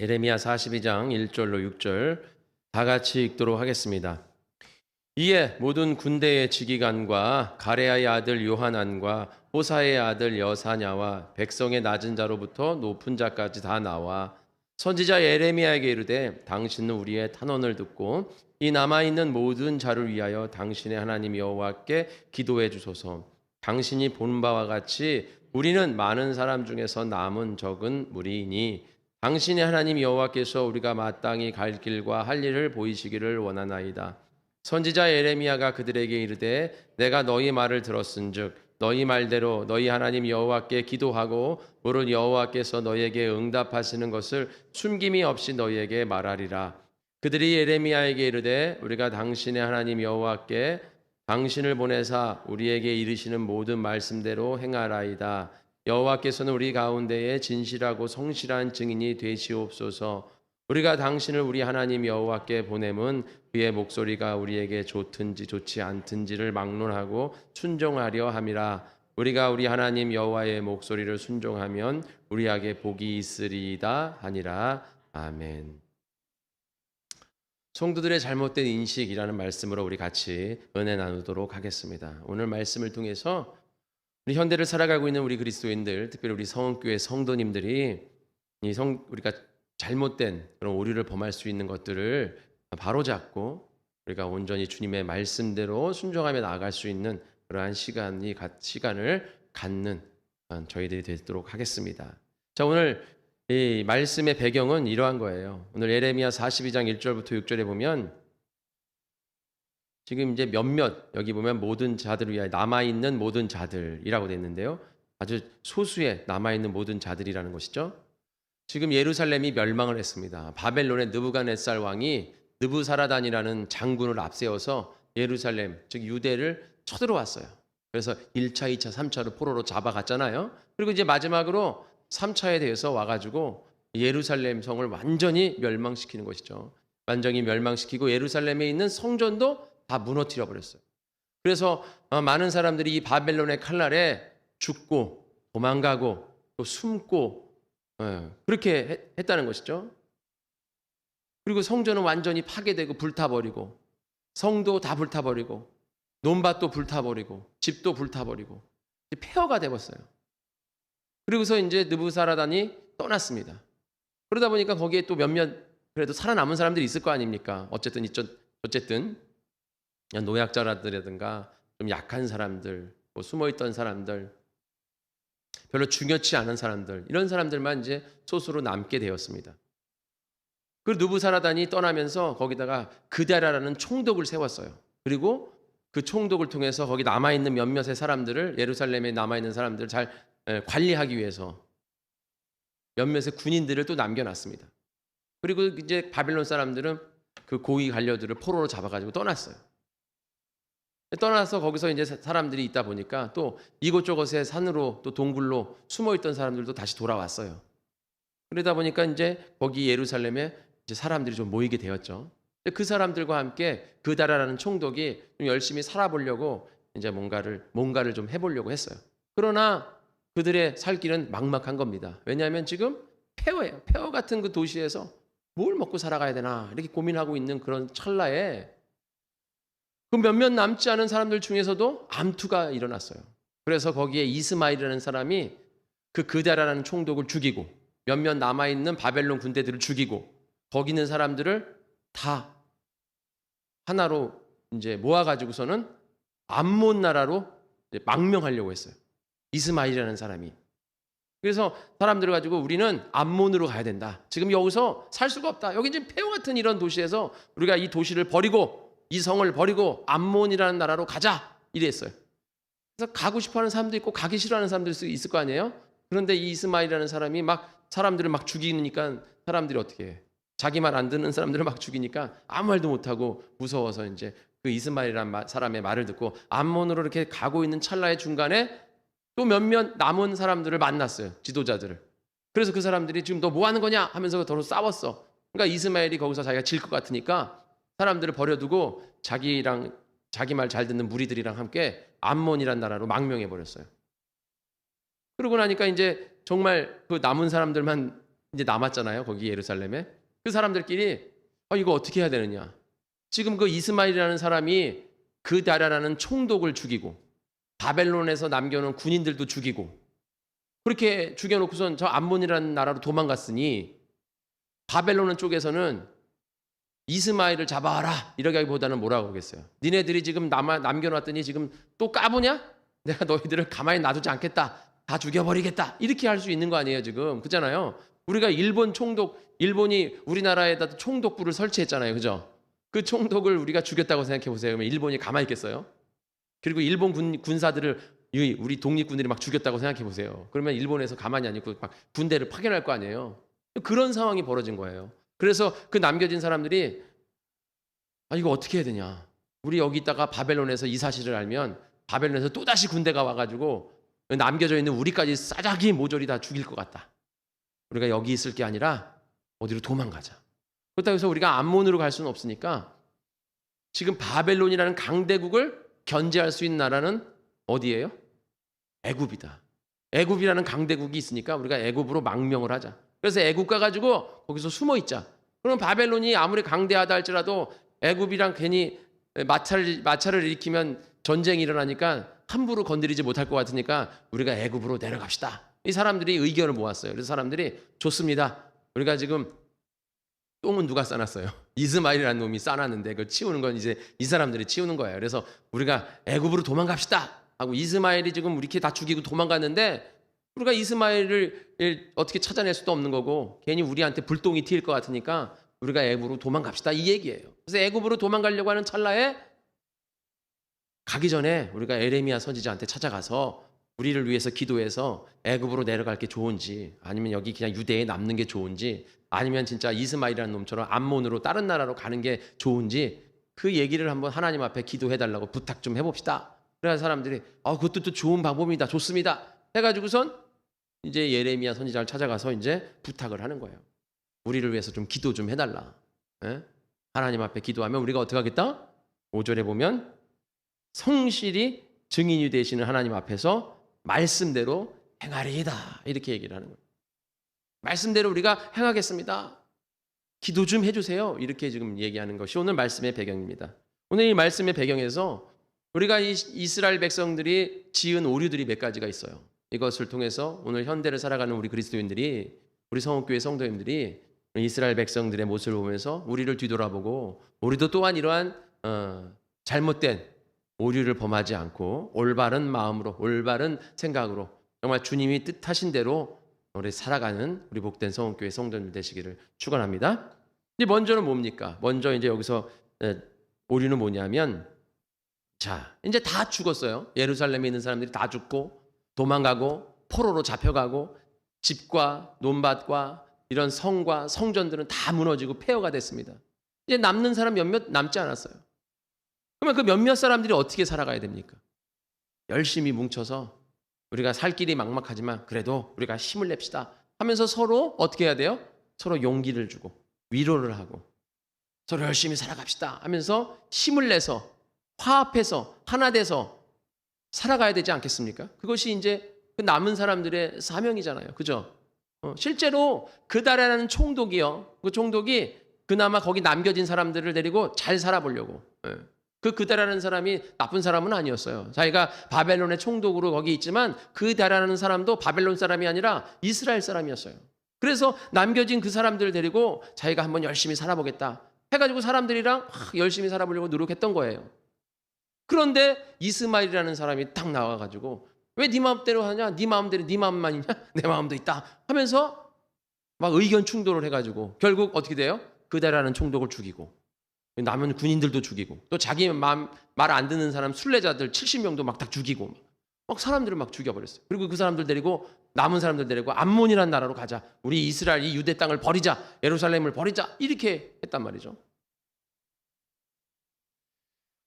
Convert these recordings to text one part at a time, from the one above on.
예레미야 42장 1절로 6절 다 같이 읽도록 하겠습니다. 이에 모든 군대의 지기관과 가레아의 아들 요하난과 호사의 아들 여사냐와 백성의 낮은 자로부터 높은 자까지 다 나와 선지자 예레미야에게 이르되 당신은 우리의 탄원을 듣고 이 남아있는 모든 자를 위하여 당신의 하나님 여호와께 기도해 주소서. 당신이 본 바와 같이 우리는 많은 사람 중에서 남은 적은 무리이니 당신의 하나님 여호와께서 우리가 마땅히 갈 길과 할 일을 보이시기를 원하나이다. 선지자 예레미야가 그들에게 이르되 내가 너희 말을 들었은즉 너희 말대로 너희 하나님 여호와께 기도하고 오늘 여호와께서 너희에게 응답하시는 것을 숨김이 없이 너희에게 말하리라. 그들이 예레미야에게 이르되 우리가 당신의 하나님 여호와께 당신을 보내사 우리에게 이르시는 모든 말씀대로 행하라이다. 여호와께서는 우리 가운데에 진실하고 성실한 증인이 되시옵소서. 우리가 당신을 우리 하나님 여호와께 보냄은 그의 목소리가 우리에게 좋든지 좋지 않든지를 막론하고 순종하려 함이라. 우리가 우리 하나님 여호와의 목소리를 순종하면 우리에게 복이 있으리이다 하니라. 아멘. 성도들의 잘못된 인식이라는 말씀으로 우리 같이 은혜 나누도록 하겠습니다. 오늘 말씀을 통해서 우리 현대를 살아가고 있는 우리 그리스도인들, 특별히 우리 성원교회 성도님들이 우리가 잘못된 그런 오류를 범할 수 있는 것들을 바로잡고 우리가 온전히 주님의 말씀대로 순종하며 나아갈 수 있는 그러한 시간을 갖는 저희들이 되도록 하겠습니다. 자, 오늘 이 말씀의 배경은 이러한 거예요. 오늘 예레미야 42장 1절부터 6절에 보면 지금 이제 여기 보면 모든 자들을 위하여 남아있는 모든 자들이라고 되어 있는데요. 아주 소수의 남아있는 모든 자들이라는 것이죠. 지금 예루살렘이 멸망을 했습니다. 바벨론의 느부갓네살 왕이 느부사라단이라는 장군을 앞세워서 예루살렘, 즉 유대를 쳐들어왔어요. 그래서 1차, 2차, 3차로 포로로 잡아갔잖아요. 그리고 이제 마지막으로 3차에 대해서 와가지고 예루살렘 성을 완전히 멸망시키는 것이죠. 완전히 멸망시키고 예루살렘에 있는 성전도 다 무너뜨려 버렸어요. 그래서 많은 사람들이 이 바벨론의 칼날에 죽고 도망가고 또 숨고 그렇게 했다는 것이죠. 그리고 성전은 완전히 파괴되고 불타버리고 성도 다 불타버리고 논밭도 불타버리고 집도 불타버리고 폐허가 되었어요. 그리고서 이제 느부사라단이 떠났습니다. 그러다 보니까 거기에 또 몇몇 그래도 살아남은 사람들이 있을 거 아닙니까? 어쨌든 노약자라든가 좀 약한 사람들, 숨어있던 사람들, 별로 중요치 않은 사람들, 이런 사람들만 이제 소수로 남게 되었습니다. 그 느부사라단이 떠나면서 거기다가 그다라라는 총독을 세웠어요. 그리고 그 총독을 통해서 거기 남아있는 몇몇의 사람들을, 예루살렘에 남아있는 사람들을 잘 관리하기 위해서 몇몇의 군인들을 또 남겨놨습니다. 그리고 이제 바벨론 사람들은 그 고위 관료들을 포로로 잡아가지고 떠났어요. 떠나서 거기서 이제 사람들이 있다 보니까 또 이곳저곳에 산으로 또 동굴로 숨어있던 사람들도 다시 돌아왔어요. 그러다 보니까 이제 거기 예루살렘에 이제 사람들이 좀 모이게 되었죠. 그 사람들과 함께 그다라라는 총독이 좀 열심히 살아보려고 이제 뭔가를 좀 해보려고 했어요. 그러나 그들의 살 길은 막막한 겁니다. 왜냐하면 지금 폐허예요. 폐허 같은 그 도시에서 뭘 먹고 살아가야 되나 이렇게 고민하고 있는 그런 찰나에 그 몇몇 남지 않은 사람들 중에서도 암투가 일어났어요. 그래서 거기에 이스마엘이라는 사람이 그 그다라라는 총독을 죽이고 몇몇 남아있는 바벨론 군대들을 죽이고 거기 있는 사람들을 다 하나로 이제 모아가지고서는 암몬 나라로 망명하려고 했어요. 이스마엘이라는 사람이. 그래서 사람들을 가지고 우리는 암몬으로 가야 된다. 지금 여기서 살 수가 없다. 여기 지금 폐허 같은 이런 도시에서 우리가 이 도시를 버리고 이 성을 버리고 암몬이라는 나라로 가자 이랬어요. 그래서 가고 싶어하는 사람도 있고 가기 싫어하는 사람도 있을 거 아니에요. 그런데 이 이스마엘이라는 사람이 막 사람들을 막 죽이니까 사람들이 어떻게 해? 자기 말 안 듣는 사람들을 막 죽이니까 아무 말도 못하고 무서워서 이제 그 이스마엘이라는 사람의 말을 듣고 암몬으로 이렇게 가고 있는 찰나의 중간에 또 몇몇 남은 사람들을 만났어요. 지도자들을. 그래서 그 사람들이 지금 너 뭐 하는 거냐 하면서 서로 싸웠어. 그러니까 이스마엘이 거기서 자기가 질 것 같으니까 사람들을 버려두고 자기 말 잘 듣는 무리들이랑 함께 암몬이란 나라로 망명해 버렸어요. 그러고 나니까 이제 정말 그 남은 사람들만 이제 남았잖아요. 거기 예루살렘에. 그 사람들끼리 이거 어떻게 해야 되느냐. 지금 그 이스마엘이라는 사람이 그 나라라는 총독을 죽이고 바벨론에서 남겨놓은 군인들도 죽이고 그렇게 죽여놓고선 저 암몬이라는 나라로 도망갔으니 바벨론 쪽에서는 이스마엘을 잡아라 이렇게 하기보다는 뭐라고 하겠어요. 니네들이 지금 남겨놨더니 지금 또 까부냐? 내가 너희들을 가만히 놔두지 않겠다. 다 죽여버리겠다. 이렇게 할 수 있는 거 아니에요 지금. 그렇잖아요. 우리가 일본이 우리나라에다 총독부를 설치했잖아요. 그죠? 그 총독을 우리가 죽였다고 생각해 보세요. 그러면 일본이 가만히 있겠어요? 그리고 일본 군사들을 우리 독립군들이 막 죽였다고 생각해 보세요. 그러면 일본에서 가만히 안 있고 막 군대를 파견할 거 아니에요. 그런 상황이 벌어진 거예요. 그래서 그 남겨진 사람들이 이거 어떻게 해야 되냐. 우리 여기 있다가 바벨론에서 이 사실을 알면 바벨론에서 또다시 군대가 와가지고 남겨져 있는 우리까지 싸자기 모조리 다 죽일 것 같다. 우리가 여기 있을 게 아니라 어디로 도망가자. 그렇다고 해서 우리가 암몬으로 갈 수는 없으니까 지금 바벨론이라는 강대국을 견제할 수 있는 나라는 어디예요? 애굽이다. 애굽이라는 강대국이 있으니까 우리가 애굽으로 망명을 하자. 그래서 애굽 가가지고 거기서 숨어 있자. 그럼 바벨론이 아무리 강대하다 할지라도 애굽이랑 괜히 마찰을 일으키면 전쟁이 일어나니까 함부로 건드리지 못할 것 같으니까 우리가 애굽으로 내려갑시다. 이 사람들이 의견을 모았어요. 그래서 사람들이 좋습니다. 우리가 지금 똥은 누가 싸놨어요? 이스마엘이라는 놈이 싸놨는데 그걸 치우는 건 이제 이 사람들이 치우는 거예요. 그래서 우리가 애굽으로 도망갑시다 하고 이스마엘이 지금 우리 다 죽이고 도망갔는데 우리가 이스마엘을 어떻게 찾아낼 수도 없는 거고 괜히 우리한테 불똥이 튈 것 같으니까 우리가 애굽으로 도망갑시다 이 얘기예요. 그래서 애굽으로 도망가려고 하는 찰나에 가기 전에 우리가 에레미야 선지자한테 찾아가서 우리를 위해서 기도해서 애굽으로 내려갈 게 좋은지 아니면 여기 그냥 유대에 남는 게 좋은지 아니면 진짜 이스마엘이라는 놈처럼 암몬으로 다른 나라로 가는 게 좋은지 그 얘기를 한번 하나님 앞에 기도해달라고 부탁 좀 해봅시다. 그래야 사람들이 그것도 또 좋은 방법입니다. 좋습니다. 해가지고선 이제 예레미야 선지자를 찾아가서 이제 부탁을 하는 거예요. 우리를 위해서 좀 기도 좀 해달라. 예? 하나님 앞에 기도하면 우리가 어떻게 하겠다? 5절에 보면 성실히 증인이 되시는 하나님 앞에서 말씀대로 행하리이다. 이렇게 얘기를 하는 거예요. 말씀대로 우리가 행하겠습니다. 기도 좀 해주세요. 이렇게 지금 얘기하는 것이 오늘 말씀의 배경입니다. 오늘 이 말씀의 배경에서 우리가 이 이스라엘 백성들이 지은 오류들이 몇 가지가 있어요. 이것을 통해서 오늘 현대를 살아가는 우리 그리스도인들이 우리 성읍교회 성도님들이 이스라엘 백성들의 모습을 보면서 우리를 뒤돌아보고 우리도 또한 이러한 잘못된 오류를 범하지 않고 올바른 마음으로 올바른 생각으로 정말 주님이 뜻하신 대로 우리 살아가는 우리 복된 성읍교회 성도들 되시기를 축원합니다. 이제 먼저는 뭡니까? 먼저 이제 여기서 오류는 뭐냐면 자 이제 다 죽었어요. 예루살렘에 있는 사람들이 다 죽고 도망가고 포로로 잡혀가고 집과 논밭과 이런 성과 성전들은 다 무너지고 폐허가 됐습니다. 이제 남는 사람 몇몇 남지 않았어요. 그러면 그 몇몇 사람들이 어떻게 살아가야 됩니까? 열심히 뭉쳐서 우리가 살 길이 막막하지만 그래도 우리가 힘을 냅시다 하면서 서로 어떻게 해야 돼요? 서로 용기를 주고 위로를 하고 서로 열심히 살아갑시다 하면서 힘을 내서 화합해서 하나 돼서 살아가야 되지 않겠습니까? 그것이 이제 그 남은 사람들의 사명이잖아요. 그죠? 실제로 그다라는 총독이요. 그 총독이 그나마 거기 남겨진 사람들을 데리고 잘 살아보려고. 그다라는 사람이 나쁜 사람은 아니었어요. 자기가 바벨론의 총독으로 거기 있지만 그다라는 사람도 바벨론 사람이 아니라 이스라엘 사람이었어요. 그래서 남겨진 그 사람들을 데리고 자기가 한번 열심히 살아보겠다 해가지고 사람들이랑 열심히 살아보려고 노력했던 거예요. 그런데 이스마엘이라는 사람이 딱 나와가지고 왜 네 마음대로 하냐? 네 마음대로 네 마음만 있냐? 내 마음도 있다 하면서 막 의견 충돌을 해가지고 결국 어떻게 돼요? 그다라는 총독을 죽이고 남은 군인들도 죽이고 또 자기 말 안 듣는 사람 순례자들 70명도 막 다 죽이고 막 사람들을 막 죽여버렸어요. 그리고 그 사람들 데리고 남은 사람들 데리고 암몬이라는 나라로 가자. 우리 이스라엘 이 유대 땅을 버리자. 예루살렘을 버리자. 이렇게 했단 말이죠.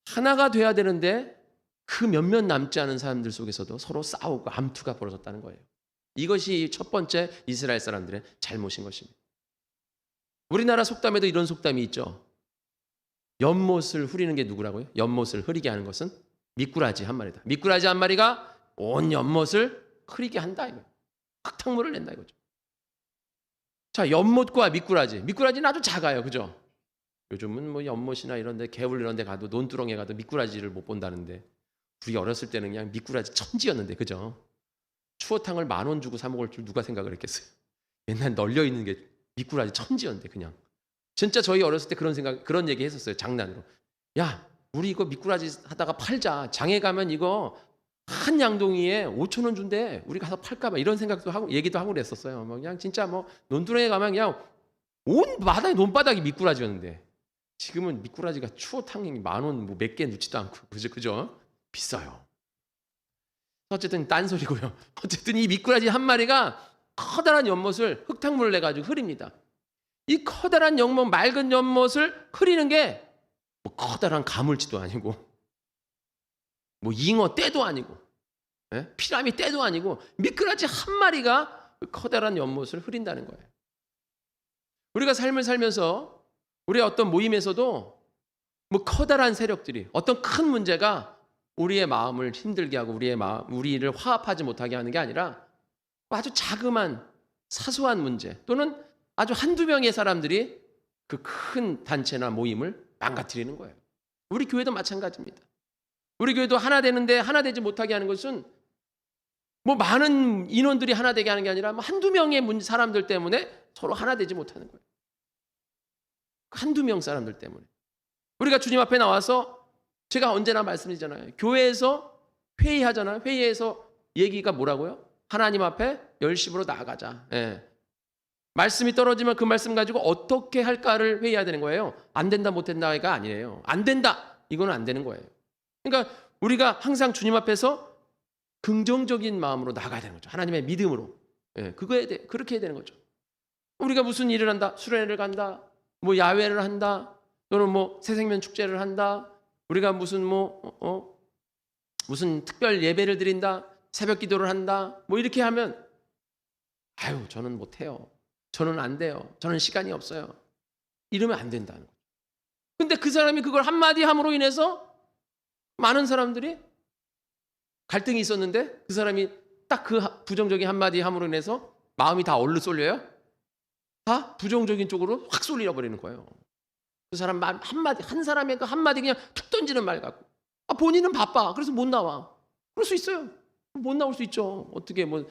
하나가 돼야 되는데 그 몇몇 남지 않은 사람들 속에서도 서로 싸우고 암투가 벌어졌다는 거예요. 이것이 첫 번째 이스라엘 사람들의 잘못인 것입니다. 우리나라 속담에도 이런 속담이 있죠. 연못을 흐리는 게 누구라고요? 연못을 흐리게 하는 것은 미꾸라지 한 마리다. 미꾸라지 한 마리가 온 연못을 흐리게 한다 이거예요. 흙탕물을 낸다 이거죠. 자, 연못과 미꾸라지. 미꾸라지는 아주 작아요. 그죠? 요즘은 뭐 연못이나 이런 데, 개울 이런 데 가도, 논두렁에 가도 미꾸라지를 못 본다는데, 우리 어렸을 때는 그냥 미꾸라지 천지였는데, 그죠? 추어탕을 10,000원 주고 사 먹을 줄 누가 생각을 했겠어요? 옛날 널려 있는 게 미꾸라지 천지였는데, 그냥. 진짜 저희 어렸을 때 그런 얘기 했었어요. 장난으로. 야, 우리 이거 미꾸라지 하다가 팔자. 장에 가면 이거 한 양동이에 5,000원 준대. 우리 가서 팔까 봐 이런 생각도 하고 얘기도 하고 그랬었어요. 뭐 그냥 진짜 뭐 논두렁에 가면 그냥 온 바닥이 논바닥이 미꾸라지였는데, 지금은 미꾸라지가 추어탕이 10,000원 뭐 몇 개 넣지도 않고, 그죠? 비싸요. 어쨌든 딴소리고요. 어쨌든 이 미꾸라지 한 마리가 커다란 연못을 흙탕물을 내가지고 흐립니다. 이 커다란 연못, 맑은 연못을 흐리는 게 뭐 커다란 가물치도 아니고, 뭐 잉어 떼도 아니고, 피라미 떼도 아니고, 미꾸라지 한 마리가 그 커다란 연못을 흐린다는 거예요. 우리가 삶을 살면서 우리의 어떤 모임에서도 뭐 커다란 세력들이, 어떤 큰 문제가 우리의 마음을 힘들게 하고 우리를 화합하지 못하게 하는 게 아니라 아주 자그만 사소한 문제, 또는 아주 한두 명의 사람들이 그 큰 단체나 모임을 망가뜨리는 거예요. 우리 교회도 마찬가지입니다. 우리 교회도 하나 되는데 하나 되지 못하게 하는 것은 뭐 많은 인원들이 하나 되게 하는 게 아니라 뭐 한두 명의 사람들 때문에 서로 하나 되지 못하는 거예요. 한두 명 사람들 때문에. 우리가 주님 앞에 나와서, 제가 언제나 말씀드리잖아요. 교회에서 회의하잖아요. 회의에서 얘기가 뭐라고요? 하나님 앞에 열심으로 나아가자. 말씀이 떨어지면 그 말씀 가지고 어떻게 할까를 회의해야 되는 거예요. 안 된다 못 된다가 아니에요. 안 된다, 이거는 안 되는 거예요. 그러니까 우리가 항상 주님 앞에서 긍정적인 마음으로 나가야 되는 거죠. 하나님의 믿음으로. 그렇게 해야 되는 거죠. 우리가 무슨 일을 한다, 수련회를 간다, 뭐 야외를 한다, 또는 뭐 새생명 축제를 한다, 우리가 무슨 무슨 특별 예배를 드린다, 새벽 기도를 한다, 뭐 이렇게 하면 아유, 저는 못해요. 저는 안 돼요. 저는 시간이 없어요. 이러면 안 된다는 거죠. 근데 그 사람이 그걸 한마디 함으로 인해서 많은 사람들이 갈등이 있었는데, 그 사람이 딱 그 부정적인 한마디 함으로 인해서 마음이 다 어디로 쏠려요? 다 부정적인 쪽으로 확 쏠려 버리는 거예요. 그 사람 한마디, 한 사람의 그 한마디 그냥 툭 던지는 말 갖고, 본인은 바빠, 그래서 못 나와. 그럴 수 있어요. 못 나올 수 있죠. 어떻게 뭐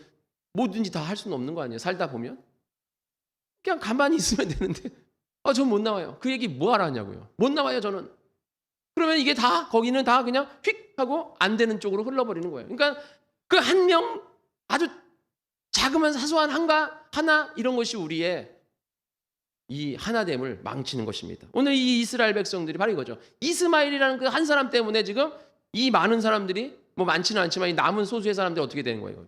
뭐든지 다 할 수는 없는 거 아니에요. 살다 보면. 그냥 가만히 있으면 되는데, 전 못 나와요. 그 얘기 뭐 하라 하냐고요. 못 나와요, 저는. 그러면 이게 다, 거기는 다 그냥 휙 하고 안 되는 쪽으로 흘러버리는 거예요. 그러니까 그 한 명, 아주 자그만 사소한 하나, 이런 것이 우리의 이 하나됨을 망치는 것입니다. 오늘 이 이스라엘 백성들이 바로 이거죠. 이스마엘이라는 그 한 사람 때문에 지금 이 많은 사람들이, 뭐 많지는 않지만 이 남은 소수의 사람들이 어떻게 되는 거예요?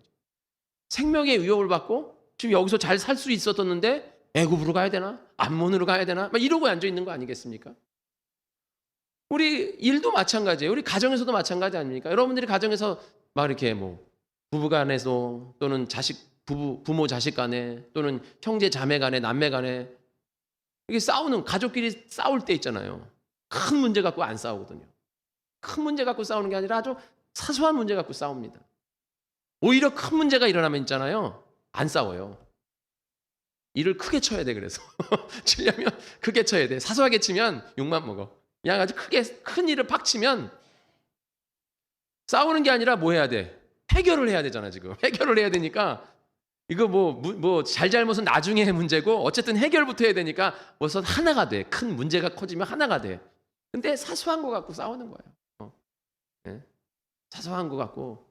생명의 위협을 받고 지금 여기서 잘 살 수 있었었는데 애굽으로 가야 되나? 암몬으로 가야 되나? 막 이러고 앉아 있는 거 아니겠습니까? 우리 일도 마찬가지예요. 우리 가정에서도 마찬가지 아닙니까? 여러분들이 가정에서 막 이렇게 뭐 부부간에서, 또는 부모 자식 간에, 또는 형제 자매 간에, 남매 간에 이게 싸우는, 가족끼리 싸울 때 있잖아요. 큰 문제 갖고 안 싸우거든요. 큰 문제 갖고 싸우는 게 아니라 아주 사소한 문제 갖고 싸웁니다. 오히려 큰 문제가 일어나면 있잖아요, 안 싸워요. 일을 크게 쳐야 돼. 그래서 치려면 크게 쳐야 돼. 사소하게 치면 욕만 먹어. 그냥 아주 큰 일을 팍 치면 싸우는 게 아니라 뭐 해야 돼? 해결을 해야 되잖아. 지금 해결을 해야 되니까 이거 뭐 잘잘못은 나중에 문제고, 어쨌든 해결부터 해야 되니까 우선 하나가 돼. 큰 문제가 커지면 하나가 돼. 근데 사소한 거 갖고 싸우는 거예요. 사소한 거 갖고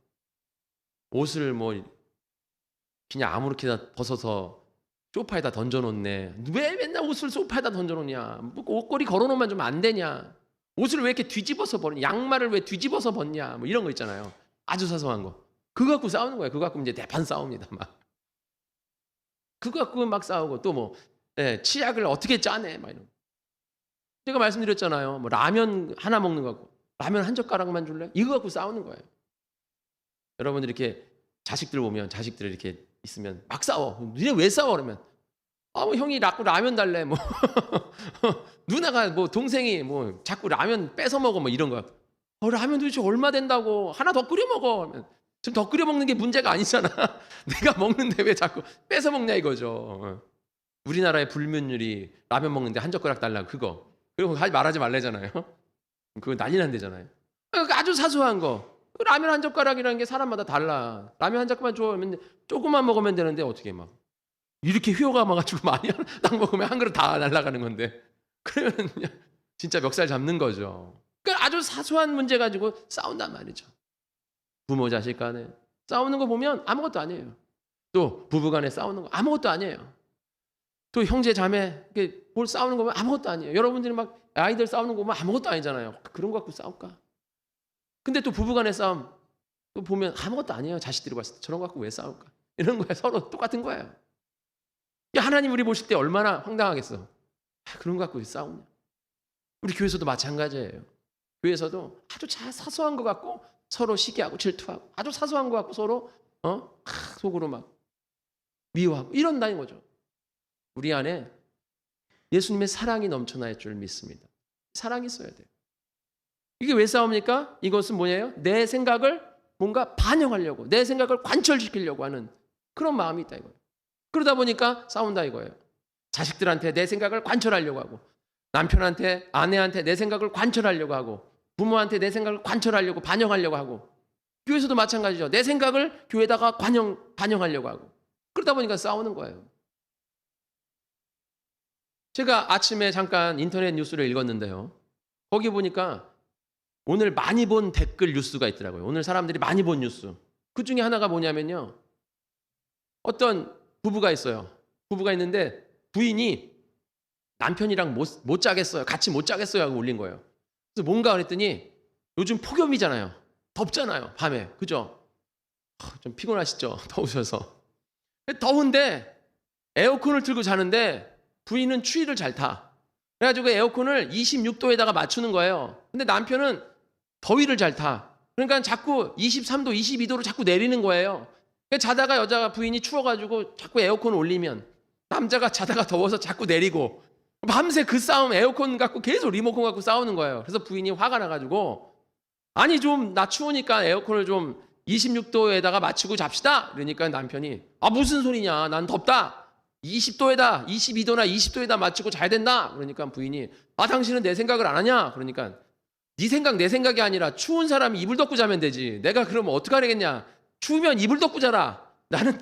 옷을 뭐 그냥 아무렇게나 벗어서 소파에다 던져놓네. 왜 맨날 옷을 소파에다 던져놓냐? 뭐 옷걸이 걸어놓으면 좀 안 되냐? 옷을 왜 이렇게 뒤집어서 버리냐? 양말을 왜 뒤집어서 벗냐? 뭐 이런 거 있잖아요. 아주 사소한 거. 그거 갖고 싸우는 거예요. 그거 갖고 이제 대판 싸웁니다. 막. 그거 갖고 막 싸우고, 또 뭐 치약을 어떻게 짜네? 막 이런. 제가 말씀드렸잖아요. 뭐 라면 하나 먹는 거 갖고, 라면 한 젓가락만 줄래? 이거 갖고 싸우는 거예요. 여러분들 이렇게 자식들 보면, 자식들 이렇게 있으면 막 싸워. 니네 왜 싸워? 그러면 뭐 형이 자꾸 라면 달래. 뭐 누나가 뭐 동생이 뭐 자꾸 라면 뺏어 먹어. 뭐 이런 거. 라면 도대체 얼마 된다고? 하나 더 끓여 먹어. 그러면 지금 더 끓여 먹는 게 문제가 아니잖아. 내가 먹는데 왜 자꾸 뺏어 먹냐 이거죠. 우리나라의 불문율이 라면 먹는데 한 젓가락 달라고 그거. 그리고 말하지 말래잖아요. 그거 난리 난대잖아요. 아주 사소한 거. 라면 한 젓가락이라는 게 사람마다 달라. 라면 한 젓가락 좋아하면 조금만 먹으면 되는데 어떻게 막 이렇게 휘어가 막가지고 많이 딱 먹으면 한 그릇 다 날아가는 건데 그러면 진짜 멱살 잡는 거죠. 그러니까 아주 사소한 문제 가지고 싸운단 말이죠. 부모 자식 간에 싸우는 거 보면 아무것도 아니에요. 또 부부 간에 싸우는 거 아무것도 아니에요. 또 형제 자매 뭘 싸우는 거 보면 아무것도 아니에요. 여러분들이 막 아이들 싸우는 거 보면 아무것도 아니잖아요. 그런 거 갖고 싸울까? 근데 또 부부 간의 싸움 또 보면 아무것도 아니에요. 자식들이 봤을 때 저런 거 갖고 왜 싸울까? 이런 거야. 서로 똑같은 거예요. 하나님 우리 보실 때 얼마나 황당하겠어. 그런 거 갖고 왜 싸우냐? 우리 교회에서도 마찬가지예요. 교회에서도 아주 사소한 거 갖고 서로 시기하고 질투하고 아주 사소한 거 갖고 서로 속으로 막 미워하고 이런다는 거죠. 우리 안에 예수님의 사랑이 넘쳐날 줄 믿습니다. 사랑이 있어야 돼요. 이게 왜 싸웁니까? 이것은 뭐예요? 내 생각을 뭔가 반영하려고, 내 생각을 관철시키려고 하는 그런 마음이 있다 이거예요. 그러다 보니까 싸운다 이거예요. 자식들한테 내 생각을 관철하려고 하고, 남편한테, 아내한테 내 생각을 관철하려고 하고, 부모한테 내 생각을 관철하려고, 반영하려고 하고, 교회에서도 마찬가지죠. 내 생각을 교회에다가 반영하려고 하고, 그러다 보니까 싸우는 거예요. 제가 아침에 잠깐 인터넷 뉴스를 읽었는데요. 거기 보니까 오늘 많이 본 댓글 뉴스가 있더라고요. 오늘 사람들이 많이 본 뉴스. 그 중에 하나가 뭐냐면요. 어떤 부부가 있어요. 부부가 있는데 부인이 남편이랑 못 자겠어요. 같이 못 자겠어요 하고 올린 거예요. 그래서 뭔가 그랬더니 요즘 폭염이잖아요. 덥잖아요. 밤에. 그죠? 좀 피곤하시죠? 더우셔서. 더운데 에어컨을 틀고 자는데 부인은 추위를 잘 타. 그래가지고 에어컨을 26도에다가 맞추는 거예요. 근데 남편은 더위를 잘 타. 그러니까 자꾸 23도, 22도로 자꾸 내리는 거예요. 자다가 여자가 부인이 추워가지고 자꾸 에어컨 올리면 남자가 자다가 더워서 자꾸 내리고 밤새 그 싸움 에어컨 갖고 계속 리모컨 갖고 싸우는 거예요. 그래서 부인이 화가 나가지고 아니 좀 나 추우니까 에어컨을 좀 26도에다가 맞추고 잡시다. 그러니까 남편이 무슨 소리냐. 난 덥다. 20도에다 22도나 20도에다 맞추고 자야 된다. 그러니까 부인이 당신은 내 생각을 안 하냐. 그러니까 네 생각 내 생각이 아니라 추운 사람이 이불 덮고 자면 되지. 내가 그러면 어떡하겠냐. 추우면 이불 덮고 자라. 나는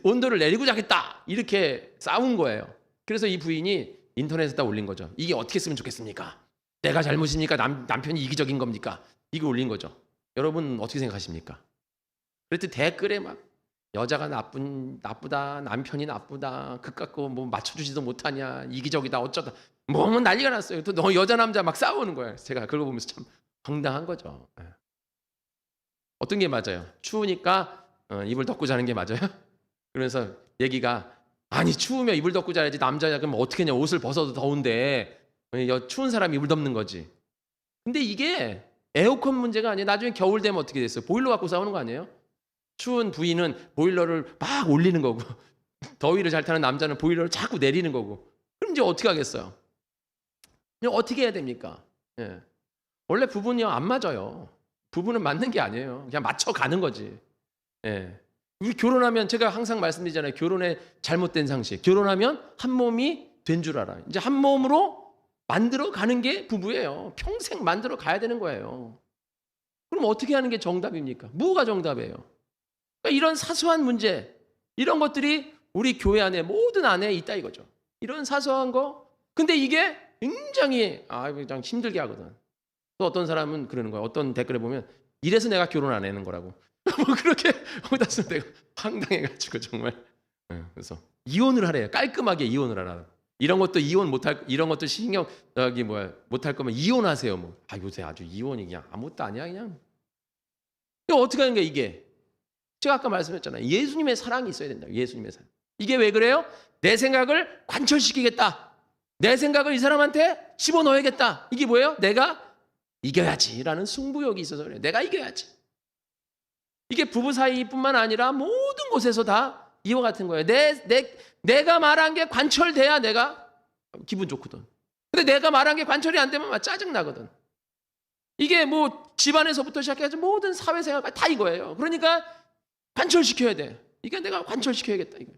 온도를 내리고 자겠다. 이렇게 싸운 거예요. 그래서 이 부인이 인터넷에다 올린 거죠. 이게 어떻게 쓰면 좋겠습니까? 내가 잘못이니까 남편이 이기적인 겁니까? 이거 올린 거죠. 여러분 어떻게 생각하십니까? 그랬더니 댓글에 막 여자가 나쁘다, 남편이 나쁘다, 그 갖고 뭐 맞춰주지도 못하냐, 이기적이다, 어쩌다, 뭐 난리가 났어요. 또 너 여자 남자 막 싸우는 거예요. 제가 그걸 보면서 참 황당한 거죠. 어떤 게 맞아요? 추우니까 이불 덮고 자는 게 맞아요? 그래서 얘기가 아니 추우면 이불 덮고 자야지 남자야 그럼 어떻게 냐 옷을 벗어도 더운데 추운 사람이 이불 덮는 거지. 근데 이게 에어컨 문제가 아니에요. 나중에 겨울 되면 어떻게 됐어요? 보일러 갖고 싸우는 거 아니에요? 추운 부인은 보일러를 막 올리는 거고 더위를 잘 타는 남자는 보일러를 자꾸 내리는 거고 그럼 이제 어떻게 하겠어요? 그냥 어떻게 해야 됩니까? 예. 원래 부부는요 안 맞아요. 부부는 맞는 게 아니에요. 그냥 맞춰가는 거지. 예. 우리 결혼하면 제가 항상 말씀드리잖아요. 결혼의 잘못된 상식. 결혼하면 한 몸이 된 줄 알아요. 이제 한 몸으로 만들어 가는 게 부부예요. 평생 만들어 가야 되는 거예요. 그럼 어떻게 하는 게 정답입니까? 뭐가 정답이에요? 그러니까 이런 사소한 문제, 이런 것들이 우리 교회 안에 모든 안에 있다 이거죠. 이런 사소한 거. 근데 이게 굉장히 그냥 힘들게 하거든. 또 어떤 사람은 그러는 거야. 어떤 댓글에 보면 이래서 내가 결혼 안 하는 거라고. 뭐 그렇게 거기다 쓰면 내가 황당해가지고 정말. 그래서 이혼을 하래요. 깔끔하게 이혼을 하라. 이런 것도 이혼 못할 이런 것도 신경 못할 거면 이혼하세요. 뭐 요새 아주 이혼이 그냥 아무것도 아니야 그냥. 이거 어떻게 하는 거야 이게? 제가 아까 말씀했잖아요. 예수님의 사랑이 있어야 된다. 예수님의 사랑. 이게 왜 그래요? 내 생각을 관철시키겠다. 내 생각을 이 사람한테 집어넣어야겠다. 이게 뭐예요? 내가 이겨야지라는 승부욕이 있어서 그래요. 내가 이겨야지. 이게 부부 사이뿐만 아니라 모든 곳에서 다 이와 같은 거예요. 내가 말한 게 관철돼야 내가 기분 좋거든. 근데 내가 말한 게 관철이 안 되면 막 짜증나거든. 이게 뭐 집안에서부터 시작해서 모든 사회생활까지 다 이거예요. 그러니까 관철시켜야 돼. 이게 내가 관철시켜야겠다. 이거.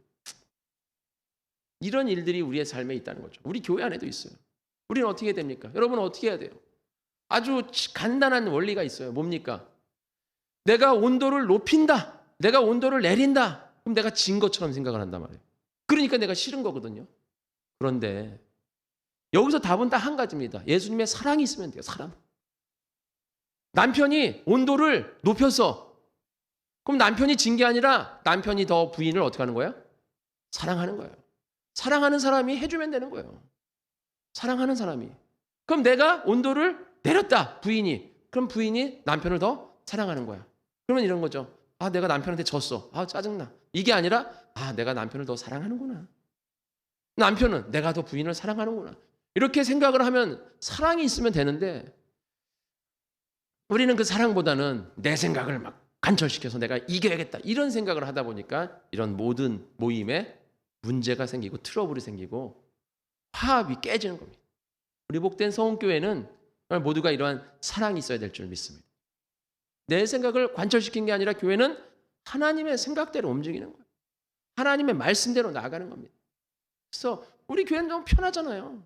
이런 일들이 우리의 삶에 있다는 거죠. 우리 교회 안에도 있어요. 우리는 어떻게 됩니까? 여러분은 어떻게 해야 돼요? 아주 간단한 원리가 있어요. 뭡니까? 내가 온도를 높인다. 내가 온도를 내린다. 그럼 내가 진 것처럼 생각을 한단 말이에요. 그러니까 내가 싫은 거거든요. 그런데 여기서 답은 딱 한 가지입니다. 예수님의 사랑이 있으면 돼요. 사랑. 남편이 온도를 높였어. 그럼 남편이 진 게 아니라 남편이 더 부인을 어떻게 하는 거예요? 사랑하는 거예요. 사랑하는 사람이 해주면 되는 거예요. 사랑하는 사람이. 그럼 내가 온도를 내렸다. 부인이. 그럼 부인이 남편을 더 사랑하는 거야. 그러면 이런 거죠. 아, 내가 남편한테 졌어. 아, 짜증나. 이게 아니라 아, 내가 남편을 더 사랑하는구나. 남편은 내가 더 부인을 사랑하는구나. 이렇게 생각을 하면 사랑이 있으면 되는데 우리는 그 사랑보다는 내 생각을 막 관철시켜서 내가 이겨야겠다. 이런 생각을 하다 보니까 이런 모든 모임에 문제가 생기고 트러블이 생기고 화합이 깨지는 겁니다. 우리 복된 성은교회는 모두가 이러한 사랑이 있어야 될 줄 믿습니다. 내 생각을 관철시킨 게 아니라 교회는 하나님의 생각대로 움직이는 거예요. 하나님의 말씀대로 나아가는 겁니다. 그래서 우리 교회는 너무 편하잖아요.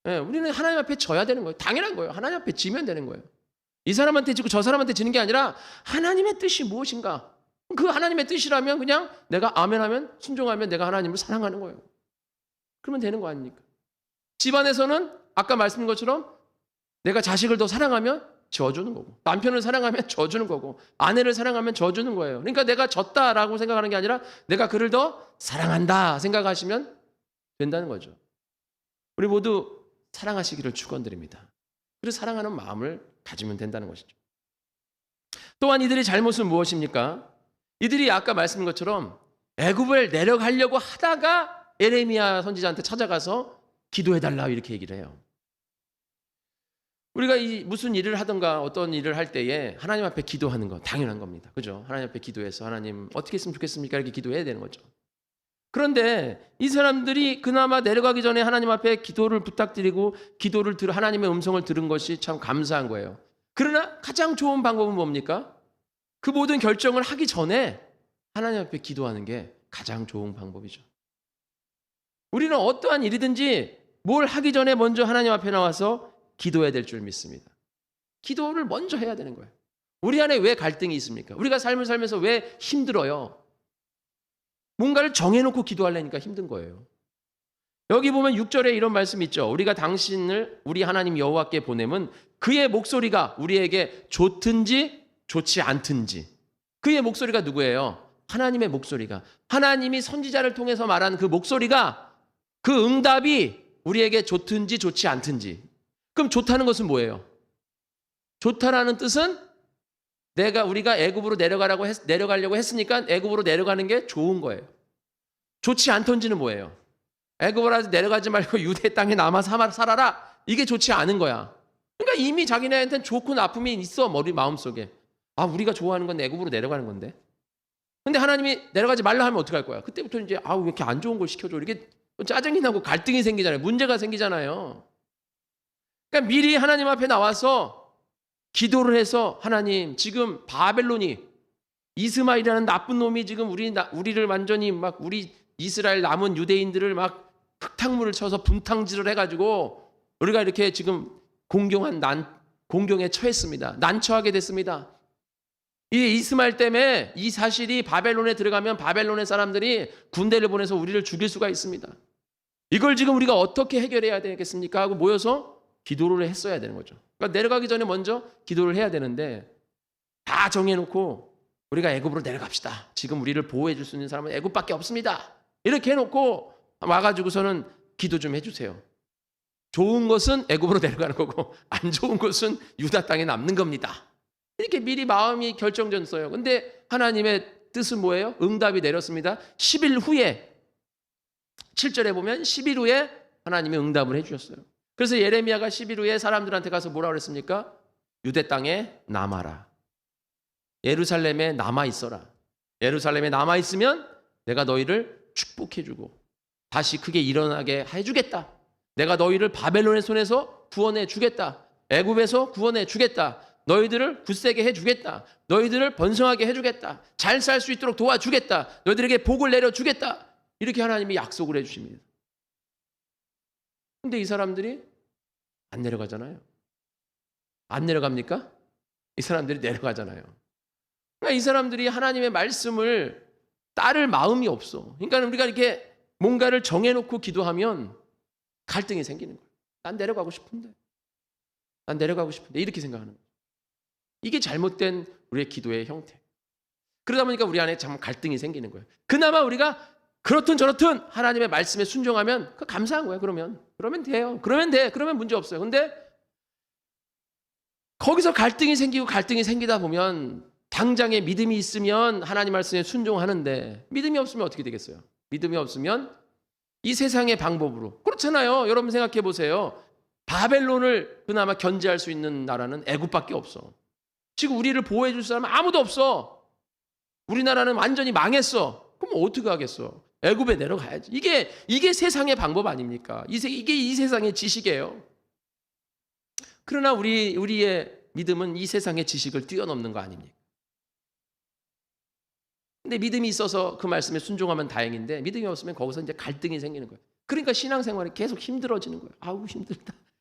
네, 우리는 하나님 앞에 져야 되는 거예요. 당연한 거예요. 하나님 앞에 지면 되는 거예요. 이 사람한테 지고 저 사람한테 지는 게 아니라 하나님의 뜻이 무엇인가? 그 하나님의 뜻이라면 그냥 내가 아멘하면 순종하면 내가 하나님을 사랑하는 거예요. 그러면 되는 거 아닙니까? 집안에서는 아까 말씀드린 것처럼 내가 자식을 더 사랑하면 져주는 거고 남편을 사랑하면 져주는 거고 아내를 사랑하면 져주는 거예요. 그러니까 내가 졌다라고 생각하는 게 아니라 내가 그를 더 사랑한다 생각하시면 된다는 거죠. 우리 모두 사랑하시기를 축원드립니다. 그래서 사랑하는 마음을 가지면 된다는 것이죠. 또한 이들의 잘못은 무엇입니까? 이들이 아까 말씀드린 것처럼 애굽을 내려가려고 하다가 에레미야 선지자한테 찾아가서 기도해달라 이렇게 얘기를 해요. 우리가 무슨 일을 하든가 어떤 일을 할 때에 하나님 앞에 기도하는 거 당연한 겁니다. 그죠? 하나님 앞에 기도해서 하나님 어떻게 했으면 좋겠습니까? 이렇게 기도해야 되는 거죠. 그런데 이 사람들이 그나마 내려가기 전에 하나님 앞에 기도를 부탁드리고 기도를 하나님의 음성을 들은 것이 참 감사한 거예요. 그러나 가장 좋은 방법은 뭡니까? 그 모든 결정을 하기 전에 하나님 앞에 기도하는 게 가장 좋은 방법이죠. 우리는 어떠한 일이든지 뭘 하기 전에 먼저 하나님 앞에 나와서 기도해야 될 줄 믿습니다. 기도를 먼저 해야 되는 거예요. 우리 안에 왜 갈등이 있습니까? 우리가 삶을 살면서 왜 힘들어요? 뭔가를 정해놓고 기도하려니까 힘든 거예요. 여기 보면 6절에 이런 말씀이 있죠. 우리가 당신을 우리 하나님 여호와께 보내면 그의 목소리가 우리에게 좋든지 좋지 않든지. 그의 목소리가 누구예요? 하나님의 목소리가. 하나님이 선지자를 통해서 말한 그 목소리가 그 응답이 우리에게 좋든지 좋지 않든지. 그럼 좋다는 것은 뭐예요? 좋다라는 뜻은 우리가 애굽으로 내려가려고 했으니까 애굽으로 내려가는 게 좋은 거예요. 좋지 않던지는 뭐예요? 애굽으로 내려가지 말고 유대 땅에 남아 살아라. 이게 좋지 않은 거야. 그러니까 이미 자기네한테는 좋고 나쁨이 있어 마음속에. 아, 우리가 좋아하는 건 애굽으로 내려가는 건데. 근데 하나님이 내려가지 말라 하면 어떡할 거야? 그때부터 이제 왜 이렇게 안 좋은 걸 시켜줘? 이렇게 짜증이 나고 갈등이 생기잖아요. 문제가 생기잖아요. 그러니까 미리 하나님 앞에 나와서 기도를 해서 하나님 지금 바벨론이 이스마엘이라는 나쁜 놈이 지금 우리를 완전히 막 우리 이스라엘 남은 유대인들을 막 흙탕물을 쳐서 분탕질을 해가지고 우리가 이렇게 지금 공경에 처했습니다. 난처하게 됐습니다. 이 이스마엘 때문에 이 사실이 바벨론에 들어가면 바벨론의 사람들이 군대를 보내서 우리를 죽일 수가 있습니다. 이걸 지금 우리가 어떻게 해결해야 되겠습니까? 하고 모여서 기도를 했어야 되는 거죠. 그러니까 내려가기 전에 먼저 기도를 해야 되는데 다 정해놓고 우리가 애굽으로 내려갑시다. 지금 우리를 보호해 줄 수 있는 사람은 애굽밖에 없습니다. 이렇게 해놓고 와가지고서는 기도 좀 해주세요. 좋은 것은 애굽으로 내려가는 거고 안 좋은 것은 유다 땅에 남는 겁니다. 이렇게 미리 마음이 결정졌어요. 근데 하나님의 뜻은 뭐예요? 응답이 내렸습니다. 10일 후에 7절에 보면 10일 후에 하나님이 응답을 해주셨어요. 그래서 예레미야가 10일 후에 사람들한테 가서 뭐라고 그랬습니까? 유대 땅에 남아라. 예루살렘에 남아있어라. 예루살렘에 남아있으면 내가 너희를 축복해주고 다시 크게 일어나게 해주겠다. 내가 너희를 바벨론의 손에서 구원해 주겠다. 애굽에서 구원해 주겠다. 너희들을 굳세게 해주겠다. 너희들을 번성하게 해주겠다. 잘 살 수 있도록 도와주겠다. 너희들에게 복을 내려주겠다. 이렇게 하나님이 약속을 해주십니다. 근데 이 사람들이 안 내려가잖아요. 안 내려갑니까? 이 사람들이 내려가잖아요. 그러니까 이 사람들이 하나님의 말씀을 따를 마음이 없어. 그러니까 우리가 이렇게 뭔가를 정해놓고 기도하면 갈등이 생기는 거예요. 난 내려가고 싶은데. 난 내려가고 싶은데. 이렇게 생각하는 거예요. 이게 잘못된 우리의 기도의 형태. 그러다 보니까 우리 안에 참 갈등이 생기는 거예요. 그나마 우리가 그렇든 저렇든 하나님의 말씀에 순종하면 그 감사한 거예요. 그러면 돼요. 그러면 돼. 그러면 문제 없어요. 근데 거기서 갈등이 생기다 보면 당장에 믿음이 있으면 하나님 말씀에 순종하는데 믿음이 없으면 어떻게 되겠어요? 믿음이 없으면 이 세상의 방법으로. 그렇잖아요. 여러분 생각해 보세요. 바벨론을 그나마 견제할 수 있는 나라는 애굽밖에 없어. 지금 우리를 보호해 줄 사람은 아무도 없어. 우리나라는 완전히 망했어. 그럼 어떻게 하겠어? 애굽에 내려가야지. 이게 세상의 방법 아닙니까? 이게 이 세상의 지식이에요. 그러나 우리의 믿음은 이 세상의 지식을 뛰어넘는 거 아닙니까? 근데 믿음이 있어서 그 말씀에 순종하면 다행인데 믿음이 없으면 거기서 이제 갈등이 생기는 거예요. 그러니까 신앙생활이 계속 힘들어지는 거예요. 아우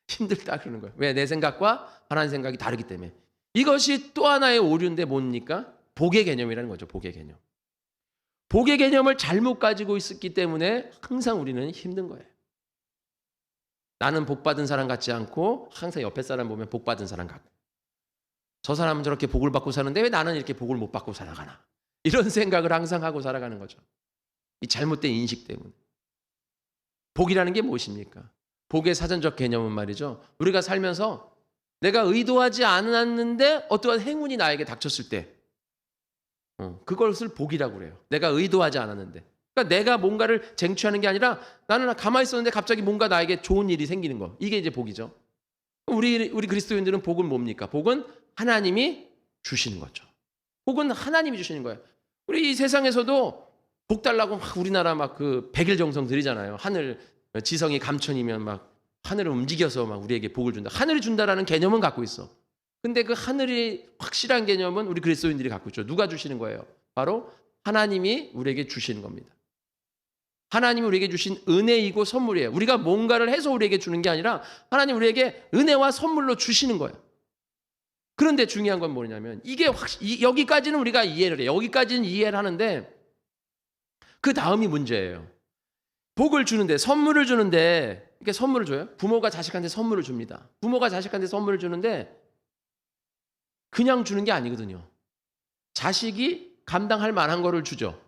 힘들다 그러는 거예요. 왜? 내 생각과 하나님 생각이 다르기 때문에. 이것이 또 하나의 오류인데 뭡니까? 복의 개념이라는 거죠. 복의 개념. 복의 개념을 잘못 가지고 있었기 때문에 항상 우리는 힘든 거예요. 나는 복받은 사람 같지 않고 항상 옆에 사람 보면 복받은 사람 같고, 저 사람은 저렇게 복을 받고 사는데 왜 나는 이렇게 복을 못 받고 살아가나, 이런 생각을 항상 하고 살아가는 거죠. 이 잘못된 인식 때문에. 복이라는 게 무엇입니까? 복의 사전적 개념은 말이죠, 우리가 살면서 내가 의도하지 않았는데 어떠한 행운이 나에게 닥쳤을 때 그것을 복이라고 그래요. 내가 의도하지 않았는데. 그러니까 내가 뭔가를 쟁취하는 게 아니라 나는 가만히 있었는데 갑자기 뭔가 나에게 좋은 일이 생기는 거. 이게 이제 복이죠. 우리 그리스도인들은 복은 뭡니까? 복은 하나님이 주시는 거죠. 복은 하나님이 주시는 거예요. 우리 이 세상에서도 복 달라고 막 우리나라 막 그 백일정성 드리잖아요. 하늘 지성이 감천이면 막 하늘을 움직여서 막 우리에게 복을 준다. 하늘이 준다라는 개념은 갖고 있어. 근데 그 하늘이 확실한 개념은 우리 그리스도인들이 갖고 있죠. 누가 주시는 거예요? 바로 하나님이 우리에게 주시는 겁니다. 하나님이 우리에게 주신 은혜이고 선물이에요. 우리가 뭔가를 해서 우리에게 주는 게 아니라 하나님 우리에게 은혜와 선물로 주시는 거예요. 그런데 중요한 건 뭐냐면 이게 여기까지는 우리가 이해를 해요. 여기까지는 이해를 하는데 그 다음이 문제예요. 복을 주는데, 선물을 주는데, 이렇게 선물을 줘요. 부모가 자식한테 선물을 줍니다. 부모가 자식한테 선물을 주는데 그냥 주는 게 아니거든요. 자식이 감당할 만한 거를 주죠.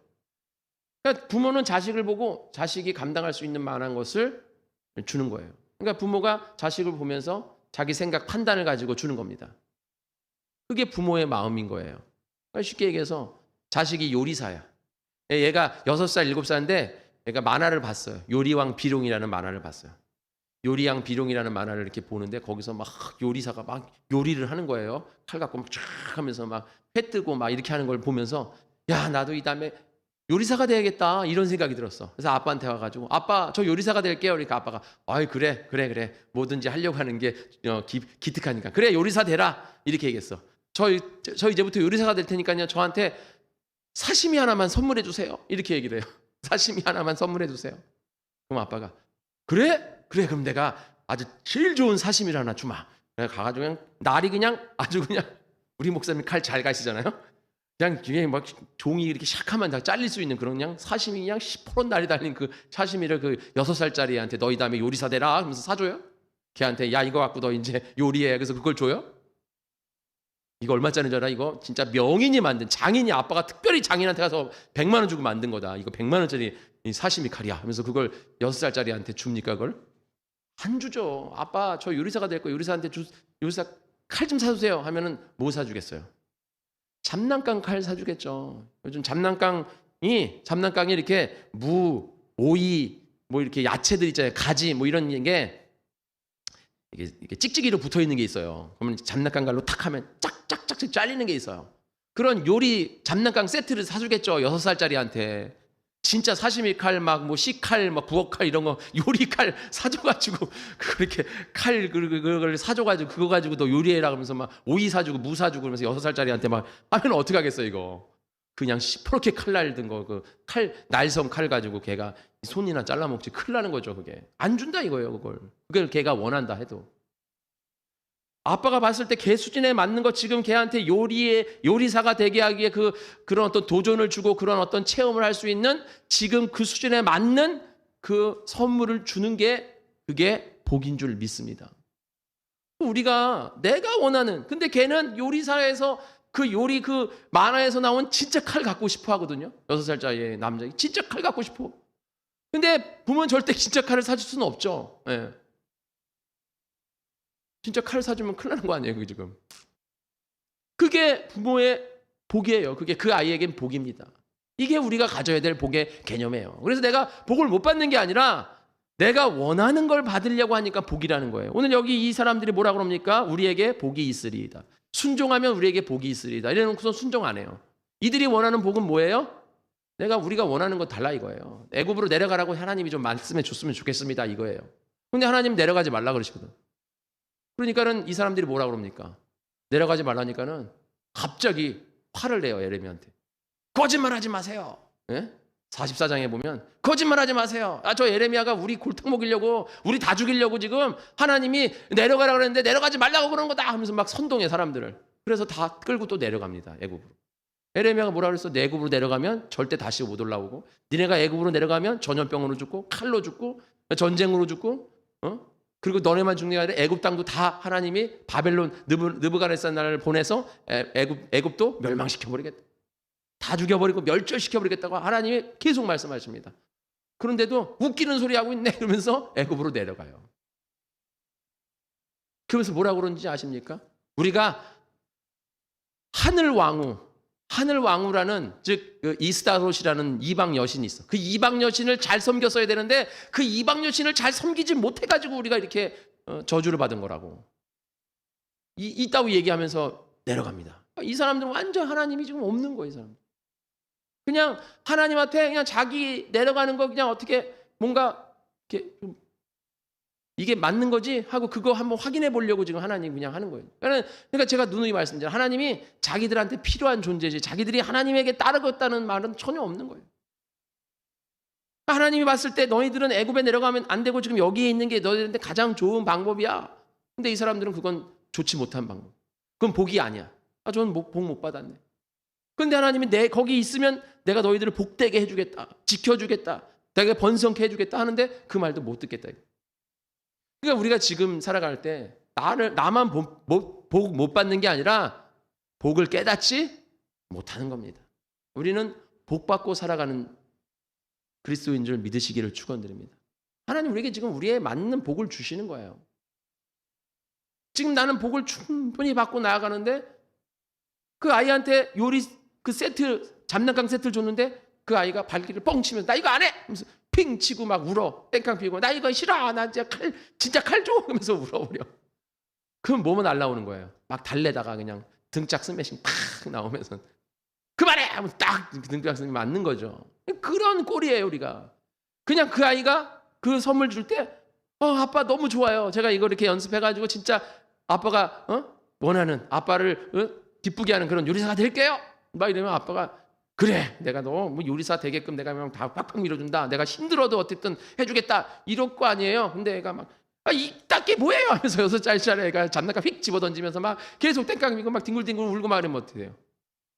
그러니까 부모는 자식을 보고 자식이 감당할 수 있는 만한 것을 주는 거예요. 그러니까 부모가 자식을 보면서 자기 생각, 판단을 가지고 주는 겁니다. 그게 부모의 마음인 거예요. 그러니까 쉽게 얘기해서 자식이 요리사야. 얘가 6살, 7살인데 얘가 만화를 봤어요. 요리왕 비룡이라는 만화를 봤어요. 요리왕 비룡이라는 만화를 이렇게 보는데 거기서 막 요리사가 막 요리를 하는 거예요. 칼 갖고 막 쫙 하면서 막 회 뜨고 막 이렇게 하는 걸 보면서 야, 나도 이 다음에 요리사가 돼야겠다, 이런 생각이 들었어. 그래서 아빠한테 와가지고 아빠 저 요리사가 될게요. 그러니까 아빠가 아이 그래 뭐든지 하려고 하는 게 기특하니까 그래 요리사 되라, 이렇게 얘기했어. 저 이제부터 요리사가 될 테니까요, 저한테 사시미 하나만 선물해 주세요, 이렇게 얘기를 해요. 사시미 하나만 선물해 주세요. 그럼 아빠가 그래 그럼 내가 아주 제일 좋은 사시미를 하나 주마. 그래서 가가지고 그냥 날이 그냥 아주 그냥 우리 목사님 칼 잘 가시잖아요. 그냥 막 종이 이렇게 샥하면 다 잘릴 수 있는 그런 그냥 사시미, 그냥 시퍼런 날이 달린 그 사시미를 그 6살짜리 애한테 너희 다음에 요리사 되라 하면서 사줘요. 걔한테 야 이거 갖고 너 이제 요리해. 그래서 그걸 줘요. 이거 얼마짜리인 줄 알아? 이거 진짜 명인이 만든, 장인이 아빠가 특별히 장인한테 가서 100만 원 주고 만든 거다. 이거 100만 원짜리 사시미 칼이야 하면서 그걸 6살짜리한테 줍니까? 그걸 안 주죠. 아빠 저 요리사가 될 거예요, 요리사한테 요리사 칼 좀 사주세요 하면은 뭐 사주겠어요? 잡난깡 칼 사주겠죠. 요즘 잡난깡이 이렇게 무, 오이, 뭐 이렇게 야채들 있잖아요. 가지 뭐 이런 게 이게 찍찍이로 붙어 있는 게 있어요. 그러면 잡난깡 칼로 탁 하면 짝짝짝 잘리는 게 있어요. 그런 요리 잡난깡 세트를 사주겠죠. 6살짜리한테. 진짜 사시미 칼, 막 뭐 씨칼, 막 부엌 칼 이런 거 요리 칼 사줘가지고 그렇게 칼 그걸 사줘가지고 그거 가지고 너 요리해라 그러면서 막 오이 사주고 무 사주고 그러면서 6살짜리한테 막 하면 어떻게 하겠어 이거. 그냥 시퍼렇게 칼 날든 거 그 칼 날성 칼 가지고 걔가 손이나 잘라먹지. 큰일 나는 거죠. 그게 안 준다 이거예요. 그걸 걔가 원한다 해도. 아빠가 봤을 때 걔 수준에 맞는 거, 지금 걔한테 요리사가 되게 하기에 그런 어떤 도전을 주고 그런 어떤 체험을 할 수 있는 지금 그 수준에 맞는 그 선물을 주는 게 그게 복인 줄 믿습니다. 우리가 내가 원하는, 근데 걔는 요리사에서 그 요리 그 만화에서 나온 진짜 칼 갖고 싶어 하거든요. 6살짜리 남자 진짜 칼 갖고 싶어. 근데 부모는 절대 진짜 칼을 사줄 수는 없죠. 예. 진짜 칼 사주면 큰일 나는 거 아니에요, 그 지금. 그게 부모의 복이에요. 그게 그 아이에겐 복입니다. 이게 우리가 가져야 될 복의 개념이에요. 그래서 내가 복을 못 받는 게 아니라 내가 원하는 걸 받으려고 하니까 복이라는 거예요. 오늘 여기 이 사람들이 뭐라 그럽니까? 우리에게 복이 있으리이다. 순종하면 우리에게 복이 있으리이다. 이래놓고서 순종 안 해요. 이들이 원하는 복은 뭐예요? 우리가 원하는 거 달라 이거예요. 애굽으로 내려가라고 하나님이 좀 말씀해 줬으면 좋겠습니다 이거예요. 근데 하나님 내려가지 말라 그러시거든. 그러니까는 이 사람들이 뭐라 그럽니까? 내려가지 말라니까는 갑자기 화를 내요, 예레미야한테. 거짓말하지 마세요. 예? 44장에 보면 거짓말하지 마세요. 저 예레미야가 우리 골탕 먹이려고, 우리 다 죽이려고 지금 하나님이 내려가라 그랬는데 내려가지 말라고 그런 거다 하면서 막 선동해 사람들을. 그래서 다 끌고 또 내려갑니다, 애굽으로. 예레미야가 뭐라 그랬어? 내 애굽으로 내려가면 절대 다시 못 올라오고, 니네가 애굽으로 내려가면 전염병으로 죽고, 칼로 죽고, 전쟁으로 죽고, 그리고 너네만 죽는 게 아니라 애굽 땅도 다 하나님이 바벨론 느부갓네살 나라를 보내서 애굽도 멸망시켜 버리겠다. 다 죽여버리고 멸절시켜 버리겠다고 하나님이 계속 말씀하십니다. 그런데도 웃기는 소리 하고 있네 이러면서 애굽으로 내려가요. 그러면서 뭐라고 그러는지 아십니까? 우리가 하늘왕후라는 즉 이스다롯이라는 이방 여신이 있어. 그 이방 여신을 잘 섬겼어야 되는데 그 이방 여신을 잘 섬기지 못해가지고 우리가 이렇게 저주를 받은 거라고. 이따위 얘기하면서 내려갑니다. 이 사람들은 완전 하나님이 지금 없는 거예요. 이 사람들. 그냥 하나님한테 그냥 자기 내려가는 거 그냥 어떻게 뭔가 이렇게 좀 이게 맞는 거지 하고 그거 한번 확인해 보려고 지금 하나님 그냥 하는 거예요. 그러니까 제가 누누이 말씀드려요. 하나님이 자기들한테 필요한 존재지 자기들이 하나님에게 따르겠다는 말은 전혀 없는 거예요. 하나님이 봤을 때 너희들은 애굽에 내려가면 안 되고 지금 여기에 있는 게 너희들한테 가장 좋은 방법이야. 근데 이 사람들은 그건 좋지 못한 방법. 그건 복이 아니야. 저는 복 못 받았네. 근데 하나님이 거기 있으면 내가 너희들을 복되게 해주겠다. 지켜주겠다. 내가 번성케 해주겠다 하는데 그 말도 못 듣겠다. 그러니까 우리가 지금 살아갈 때 나만 복 못 받는 게 아니라 복을 깨닫지 못하는 겁니다. 우리는 복 받고 살아가는 그리스도인 줄 믿으시기를 축원드립니다. 하나님 우리에게 지금 우리에 맞는 복을 주시는 거예요. 지금 나는 복을 충분히 받고 나아가는데 그 아이한테 요리 그 세트 잡난강 세트를 줬는데 그 아이가 발길을 뻥 치면서 나 이거 안 해! 하면서 핑 치고 막 울어. 땡깡 피고 나 이거 싫어. 나 진짜 칼 줘. 하면서 울어버려. 그럼 몸은 날라오는 거예요. 막 달래다가 그냥 등짝 스매싱 팍 나오면서 그만해! 하면서 딱 등짝 스매싱 맞는 거죠. 그런 꼴이에요 우리가. 그냥 그 아이가 그 선물 줄 때 아빠 너무 좋아요. 제가 이거 이렇게 연습해가지고 진짜 아빠가 원하는 아빠를 기쁘게 하는 그런 요리사가 될게요. 막 이러면 아빠가 그래 내가 너 뭐 요리사 되게끔 내가 그냥 다 팍팍 밀어준다. 내가 힘들어도 어쨌든 해주겠다. 이럴 거 아니에요. 근데 애가 막 이 닦기 뭐예요? 하면서 6살짜리 애가 장난감 휙 집어던지면서 막 계속 땡깡 밀고 막 뒹굴뒹굴 울고 막 이러면 어떻게 돼요?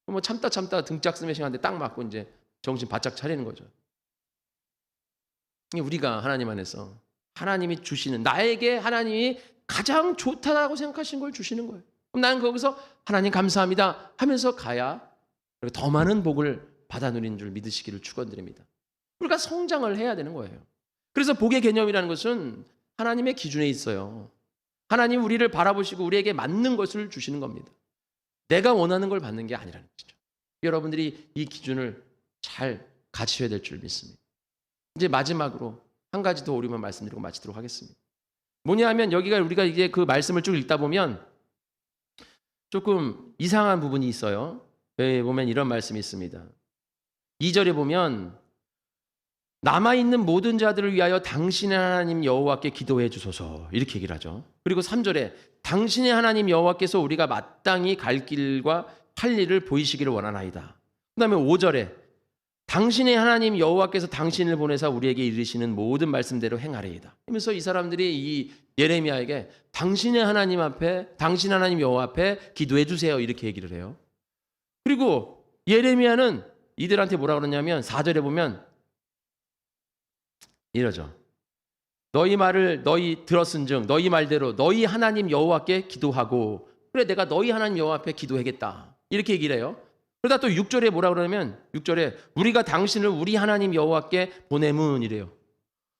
뭐 참다 등짝 스매싱하는데 딱 맞고 이제 정신 바짝 차리는 거죠. 우리가 하나님 안에서 하나님이 주시는 나에게 하나님이 가장 좋다라고 생각하신 걸 주시는 거예요. 그럼 나는 거기서 하나님 감사합니다 하면서 가야 더 많은 복을 받아 누리는 줄 믿으시기를 축원드립니다. 우리가 성장을 해야 되는 거예요. 그래서 복의 개념이라는 것은 하나님의 기준에 있어요. 하나님 우리를 바라보시고 우리에게 맞는 것을 주시는 겁니다. 내가 원하는 걸 받는 게 아니라는 거죠. 여러분들이 이 기준을 잘 갖추셔야 될 줄 믿습니다. 이제 마지막으로 한 가지 더 오리만 말씀드리고 마치도록 하겠습니다. 뭐냐 하면 여기가 우리가 이제 그 말씀을 쭉 읽다 보면 조금 이상한 부분이 있어요. 여기 보면 이런 말씀이 있습니다. 2절에 보면 남아있는 모든 자들을 위하여 당신의 하나님 여호와께 기도해 주소서 이렇게 얘기를 하죠. 그리고 3절에 당신의 하나님 여호와께서 우리가 마땅히 갈 길과 할 일을 보이시기를 원하나이다. 그 다음에 5절에 당신의 하나님 여호와께서 당신을 보내사 우리에게 이르시는 모든 말씀대로 행하리이다. 그러면서 이 사람들이 이 예레미야에게 당신의 하나님 앞에, 당신 하나님 여호와 앞에 기도해 주세요 이렇게 얘기를 해요. 그리고 예레미야는 이들한테 뭐라 그러냐면 4절에 보면 이러죠. 너희 말을 너희 들었은즉 너희 말대로 너희 하나님 여호와께 기도하고, 그래 내가 너희 하나님 여호와 앞에 기도하겠다 이렇게 얘기를 해요. 그러다 또 6절에 뭐라 그러냐면 6절에 우리가 당신을 우리 하나님 여호와께 보내문 이래요.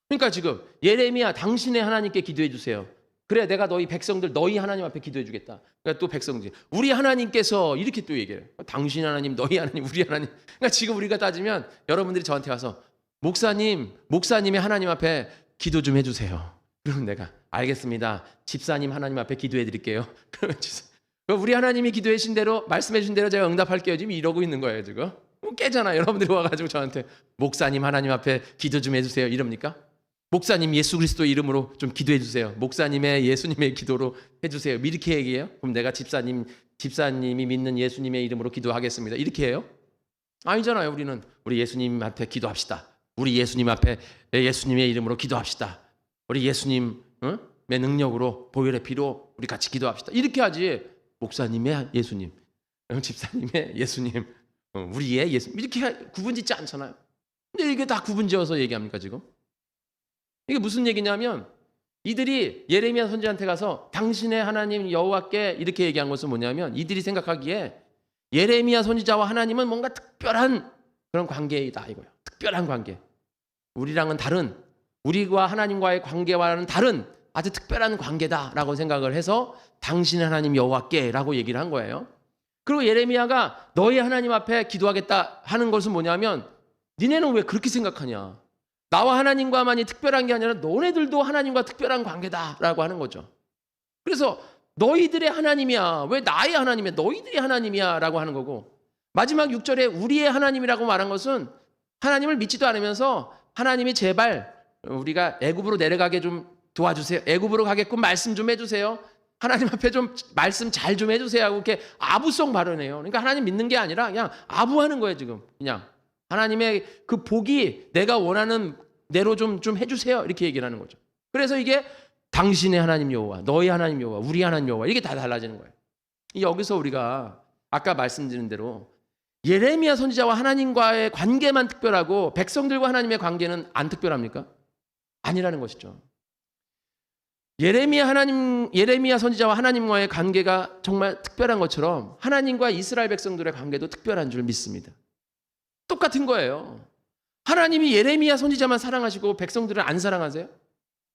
그러니까 지금 예레미야 당신의 하나님께 기도해 주세요. 그래 내가 너희 백성들 너희 하나님 앞에 기도해 주겠다. 그러니까 또 백성들 우리 하나님께서 이렇게 또 얘기해요. 당신 하나님 너희 하나님 우리 하나님. 그러니까 지금 우리가 따지면 여러분들이 저한테 와서 목사님의 하나님 앞에 기도 좀 해주세요. 그럼 내가 알겠습니다. 집사님 하나님 앞에 기도해 드릴게요. 그러면 우리 하나님이 기도해 주신 대로 말씀해 주신 대로 제가 응답할게요. 지금 이러고 있는 거예요 지금. 깨잖아요. 여러분들이 와가지고 저한테 목사님 하나님 앞에 기도 좀 해주세요 이럽니까? 목사님 예수 그리스도 이름으로 좀 기도해 주세요. 목사님의 예수님의 기도로 해주세요. 이렇게 얘기해요? 그럼 내가 집사님이 믿는 예수님의 이름으로 기도하겠습니다. 이렇게 해요? 아니잖아요. 우리는 우리 예수님 앞에 기도합시다. 우리 예수님 앞에 예수님의 이름으로 기도합시다. 우리 예수님의 능력으로 보혈의 피로 우리 같이 기도합시다. 이렇게 하지. 목사님의 예수님, 집사님의 예수님, 우리의 예수님 이렇게 구분짓지 않잖아요. 근데 이게 다 구분지어서 얘기합니까 지금? 이게 무슨 얘기냐면 이들이 예레미야 선지자한테 가서 당신의 하나님 여호와께 이렇게 얘기한 것은 뭐냐면 이들이 생각하기에 예레미야 선지자와 하나님은 뭔가 특별한 그런 관계이다 이거예요. 특별한 관계. 우리랑은 다른, 우리와 하나님과의 관계와는 다른 아주 특별한 관계다라고 생각을 해서 당신의 하나님 여호와께라고 얘기를 한 거예요. 그리고 예레미야가 너희 하나님 앞에 기도하겠다 하는 것은 뭐냐면 니네는 왜 그렇게 생각하냐. 나와 하나님과만이 특별한 게 아니라 너네들도 하나님과 특별한 관계다라고 하는 거죠. 그래서 너희들의 하나님이야. 왜 나의 하나님이야? 너희들의 하나님이야 라고 하는 거고, 마지막 6절에 우리의 하나님이라고 말한 것은 하나님을 믿지도 않으면서 하나님이 제발 우리가 애굽으로 내려가게 좀 도와주세요. 애굽으로 가게끔 말씀 좀 해주세요. 하나님 앞에 좀 말씀 잘 좀 해주세요 하고 이렇게 아부성 발언해요. 그러니까 하나님 믿는 게 아니라 그냥 아부하는 거예요 지금. 그냥 하나님의 그 복이 내가 원하는 대로 좀 해주세요 이렇게 얘기를 하는 거죠. 그래서 이게 당신의 하나님 여호와, 너희 하나님 여호와, 우리 하나님 여호와 이게 다 달라지는 거예요. 여기서 우리가 아까 말씀드린 대로 예레미야 선지자와 하나님과의 관계만 특별하고 백성들과 하나님의 관계는 안 특별합니까? 아니라는 것이죠. 예레미야 선지자와 하나님과의 관계가 정말 특별한 것처럼 하나님과 이스라엘 백성들의 관계도 특별한 줄 믿습니다. 똑같은 거예요. 하나님이 예레미야 선지자만 사랑하시고 백성들을 안 사랑하세요?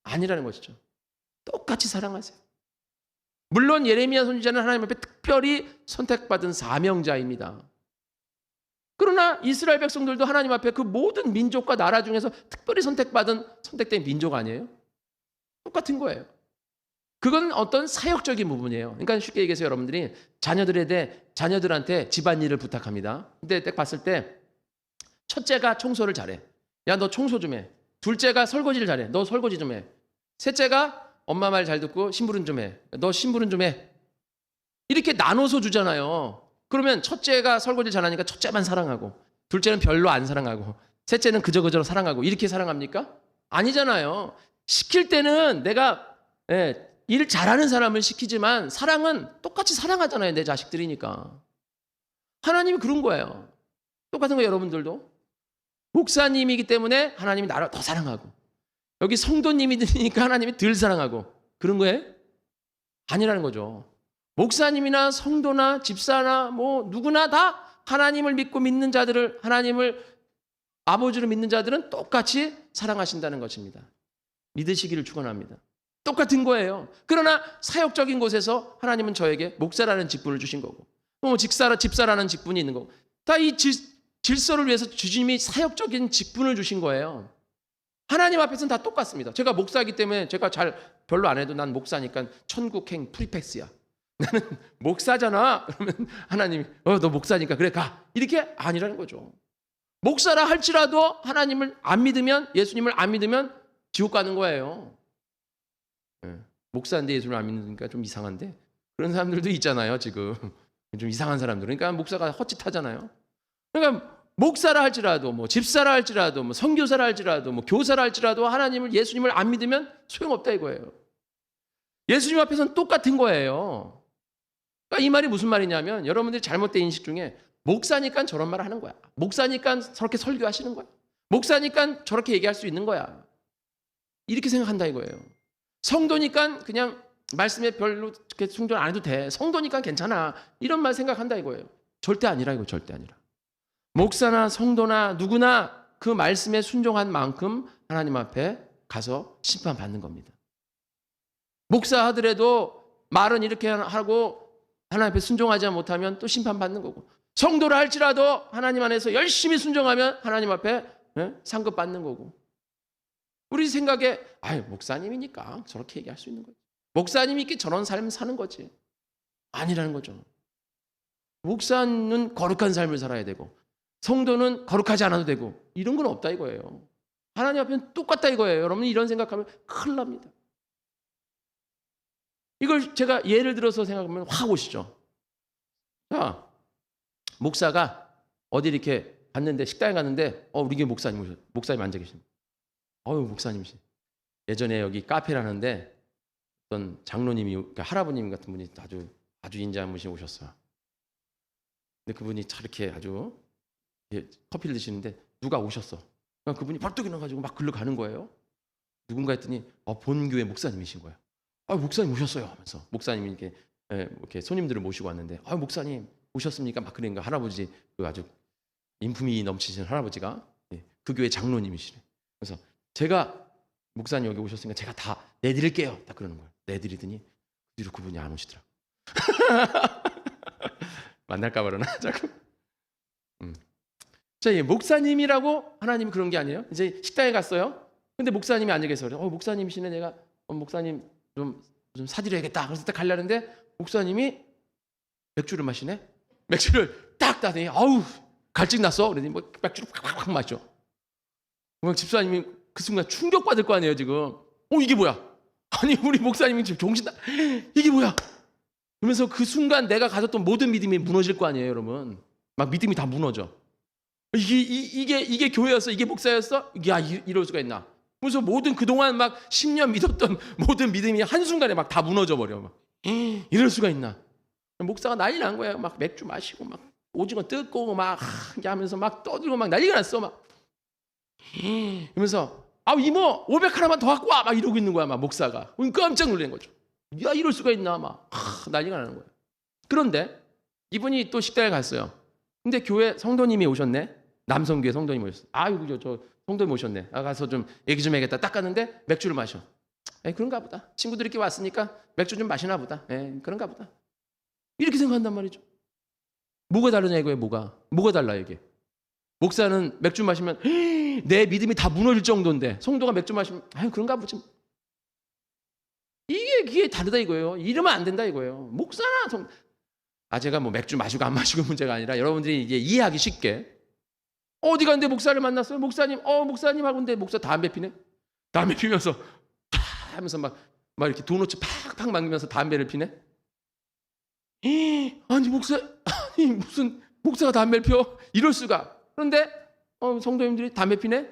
아니라는 것이죠. 똑같이 사랑하세요. 물론 예레미야 선지자는 하나님 앞에 특별히 선택받은 사명자입니다. 그러나 이스라엘 백성들도 하나님 앞에 그 모든 민족과 나라 중에서 특별히 선택된 민족 아니에요? 똑같은 거예요. 그건 어떤 사역적인 부분이에요. 그러니까 쉽게 얘기해서 여러분들이 자녀들한테 집안일을 부탁합니다. 근데 딱 봤을 때 첫째가 청소를 잘해. 야, 너 청소 좀 해. 둘째가 설거지를 잘해. 너 설거지 좀 해. 셋째가 엄마 말 잘 듣고 심부름 좀 해. 너 심부름 좀 해. 이렇게 나눠서 주잖아요. 그러면 첫째가 설거지를 잘하니까 첫째만 사랑하고, 둘째는 별로 안 사랑하고, 셋째는 그저 사랑하고, 이렇게 사랑합니까? 아니잖아요. 시킬 때는 내가 일 잘하는 사람을 시키지만 사랑은 똑같이 사랑하잖아요. 내 자식들이니까. 하나님이 그런 거예요. 똑같은 거 여러분들도. 목사님이기 때문에 하나님이 나를 더 사랑하고, 여기 성도님이니까 하나님이 덜 사랑하고, 그런 거예요? 아니라는 거죠. 목사님이나 성도나 집사나 뭐 누구나 다 하나님을 믿고 믿는 자들을, 하나님을 아버지로 믿는 자들은 똑같이 사랑하신다는 것입니다. 믿으시기를 축원합니다. 똑같은 거예요. 그러나 사역적인 곳에서 하나님은 저에게 목사라는 직분을 주신 거고, 집사라는 직분이 있는 거고, 다 이 질서를 위해서 주님이 사역적인 직분을 주신 거예요. 하나님 앞에서는 다 똑같습니다. 제가 목사이기 때문에 제가 별로 안 해도 난 목사니까 천국행 프리패스야. 나는 목사잖아. 그러면 하나님이 너 목사니까 그래 가. 이렇게 아니라는 거죠. 목사라 할지라도 하나님을 안 믿으면, 예수님을 안 믿으면 지옥 가는 거예요. 목사인데 예수를 안 믿으니까 좀 이상한데, 그런 사람들도 있잖아요 지금. 좀 이상한 사람들. 그러니까 목사가 헛짓하잖아요. 그러니까 목사라 할지라도 뭐 집사라 할지라도 뭐 선교사라 할지라도 뭐 교사라 할지라도 하나님을 예수님을 안 믿으면 소용없다 이거예요. 예수님 앞에서는 똑같은 거예요. 그러니까 이 말이 무슨 말이냐면 여러분들이 잘못된 인식 중에 목사니까 저런 말을 하는 거야. 목사니까 저렇게 설교하시는 거야. 목사니까 저렇게 얘기할 수 있는 거야. 이렇게 생각한다 이거예요. 성도니까 그냥 말씀에 별로 충돌 안 해도 돼. 성도니까 괜찮아. 이런 말 생각한다 이거예요. 절대 아니라 이거 절대 아니라. 목사나 성도나 누구나 그 말씀에 순종한 만큼 하나님 앞에 가서 심판받는 겁니다. 목사 하더라도 말은 이렇게 하고 하나님 앞에 순종하지 못하면 또 심판받는 거고, 성도라 할지라도 하나님 안에서 열심히 순종하면 하나님 앞에 상급 받는 거고. 우리 생각에 목사님이니까 저렇게 얘기할 수 있는 거지. 목사님이 이렇게 저런 삶 사는 거지. 아니라는 거죠. 목사는 거룩한 삶을 살아야 되고 성도는 거룩하지 않아도 되고 이런 건 없다 이거예요. 하나님 앞에는 똑같다 이거예요. 여러분 이런 생각하면 큰일 납니다. 이걸 제가 예를 들어서 생각하면 확 오시죠. 자, 목사가 어디 이렇게 갔는데 식당에 갔는데 우리 교회 목사님 앉아 계십니다. 목사님이시. 예전에 여기 카페라는데 어떤 장로님이, 그러니까 할아버님 같은 분이 아주 인자한 분이 오셨어요. 근데 그분이 이렇게 아주 커피를 드시는데 누가 오셨어. 그러니까 그분이 벌떡 일어나가지고 막 글로 가는 거예요. 누군가 했더니 본교회 목사님이신 거예요. 목사님 오셨어요 하면서 목사님이 이렇게 손님들을 모시고 왔는데 목사님 오셨습니까? 막 그러니까 할아버지 아주 인품이 넘치시는 할아버지가 그 교회 장로님이시래. 그래서 제가 목사님 여기 오셨으니까 제가 다 내드릴게요. 딱 그러는 거예요. 내드리더니 그 뒤로 그분이 안 오시더라고. 만날까 봐 그러나 자꾸. 자, 목사님이라고 하나님이 그런 게 아니에요. 이제 식당에 갔어요. 근데 목사님이 앉아 계세요. 목사님이시네. 내가 목사님 좀 사드려야겠다. 그래서 딱 가려는데 목사님이 맥주를 마시네. 맥주를 딱 따더니 갈증 났어. 그러더니 맥주를 확 마셔. 그럼 집사님이 그 순간 충격받을 거 아니에요 지금. 이게 뭐야? 아니 우리 목사님이 지금 정신다. 이게 뭐야? 그러면서 그 순간 내가 가졌던 모든 믿음이 무너질 거 아니에요 여러분. 막 믿음이 다 무너져. 이게 교회였어? 이게 목사였어? 이럴 수가 있나? 그래서 모든 그동안 막 10년 믿었던 모든 믿음이 한순간에 막 다 무너져 버려. 막 이럴 수가 있나? 목사가 난리 난 거예요. 막 맥주 마시고 막 오징어 뜯고 막 하면서 막 떠들고 막 난리가 났어. 막 그러면서 이모 500 하나만 더 갖고 와 막 이러고 있는 거야. 막 목사가 깜짝 놀란 거죠. 이럴 수가 있나? 막 난리가 나는 거예요. 그런데 이분이 또 식당에 갔어요. 근데 교회 성도님이 오셨네. 남성교회 성도님이 오셨어요. 저 성도님 오셨네. 가서 좀 얘기 좀 해야겠다. 딱 갔는데 맥주를 마셔. 그런가 보다. 친구들이 이렇게 왔으니까 맥주 좀 마시나 보다. 그런가 보다. 이렇게 생각한단 말이죠. 뭐가 다르냐 이거예요. 뭐가 달라 이게. 목사는 맥주 마시면 내 믿음이 다 무너질 정도인데 성도가 맥주 마시면 그런가 보지. 이게 다르다 이거예요. 이러면 안 된다 이거예요. 목사나 제가 뭐 맥주 마시고 안 마시고 문제가 아니라 여러분들이 이제 이해하기 쉽게 어디 갔는데 목사를 만났어요. 목사님 하고 근데 목사 담배 피네. 담배 피면서 하면서 막 이렇게 도넛 팍팍 만기면서 담배를 피네. 무슨 목사가 담배를 펴? 이럴 수가. 그런데 성도님들이 담배 피네?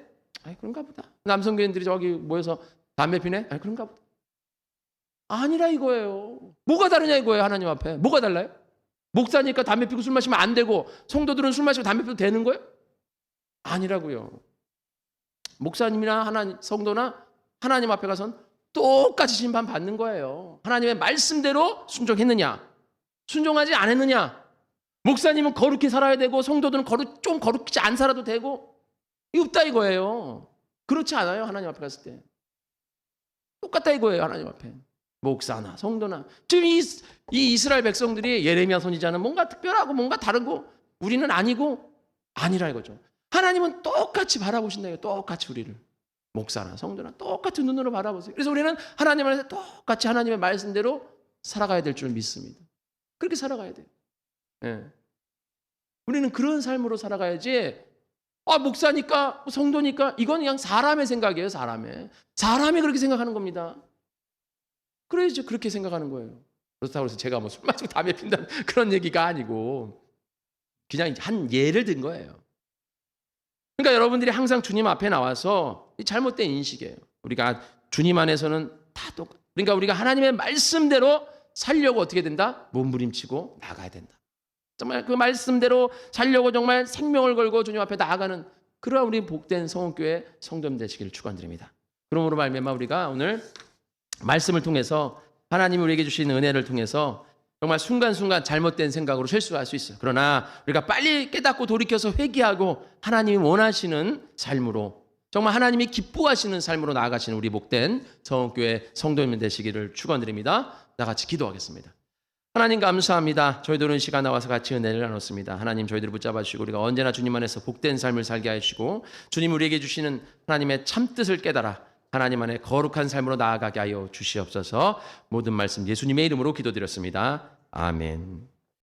그런가 보다. 남성교인들이 저기 모여서 담배 피네? 그런가 보다. 아니라 이거예요. 뭐가 다르냐 이거예요. 하나님 앞에. 뭐가 달라요? 목사니까 담배 피고 술 마시면 안 되고 성도들은 술 마시고 담배 피도 되는 거예요? 아니라고요. 목사님이나 성도나 하나님 앞에 가선 똑같이 심판받는 거예요. 하나님의 말씀대로 순종했느냐 순종하지 않았느냐. 목사님은 거룩히 살아야 되고 성도들은 좀 거룩지 안 살아도 되고 이거 없다 이거예요. 그렇지 않아요. 하나님 앞에 갔을 때 똑같다 이거예요. 하나님 앞에 목사나 성도나. 지금 이 이스라엘 백성들이 예레미야 선지자는 뭔가 특별하고 뭔가 다르고 우리는 아니라 이거죠. 하나님은 똑같이 바라보신다. 똑같이 우리를 목사나 성도나 똑같은 눈으로 바라보세요. 그래서 우리는 하나님 안에서 똑같이 하나님의 말씀대로 살아가야 될 줄 믿습니다. 그렇게 살아가야 돼요. 우리는 그런 삶으로 살아가야지. 목사니까 성도니까 이건 그냥 사람의 생각이에요. 사람이 그렇게 생각하는 겁니다. 그래야죠. 그렇게 생각하는 거예요. 그렇다고 해서 제가 술 마시고 담배 핀다는 그런 얘기가 아니고 그냥 한 예를 든 거예요. 그러니까 여러분들이 항상 주님 앞에 나와서 이 잘못된 인식이에요. 우리가 주님 안에서는 다 똑같. 그러니까 우리가 하나님의 말씀대로 살려고 어떻게 된다? 몸부림치고 나가야 된다. 정말 그 말씀대로 살려고 정말 생명을 걸고 주님 앞에 나아가는 그러한 우리 복된 성원교회 성도님 되시기를 축원드립니다. 그러므로 말미암아 우리가 오늘 말씀을 통해서 하나님이 우리에게 주신 은혜를 통해서 정말 순간순간 잘못된 생각으로 실수할 수 있어요. 그러나 우리가 빨리 깨닫고 돌이켜서 회개하고 하나님이 원하시는 삶으로 정말 하나님이 기뻐하시는 삶으로 나아가시는 우리 복된 성원교회 성도님 되시기를 축원드립니다. 다 같이 기도하겠습니다. 하나님 감사합니다. 저희들은 시간 나와서 같이 은혜를 나눴습니다. 하나님 저희들을 붙잡아 주시고 우리가 언제나 주님 안에서 복된 삶을 살게 하시고 주님 우리에게 주시는 하나님의 참뜻을 깨달아 하나님 안에 거룩한 삶으로 나아가게 하여 주시옵소서. 모든 말씀 예수님의 이름으로 기도드렸습니다. 아멘.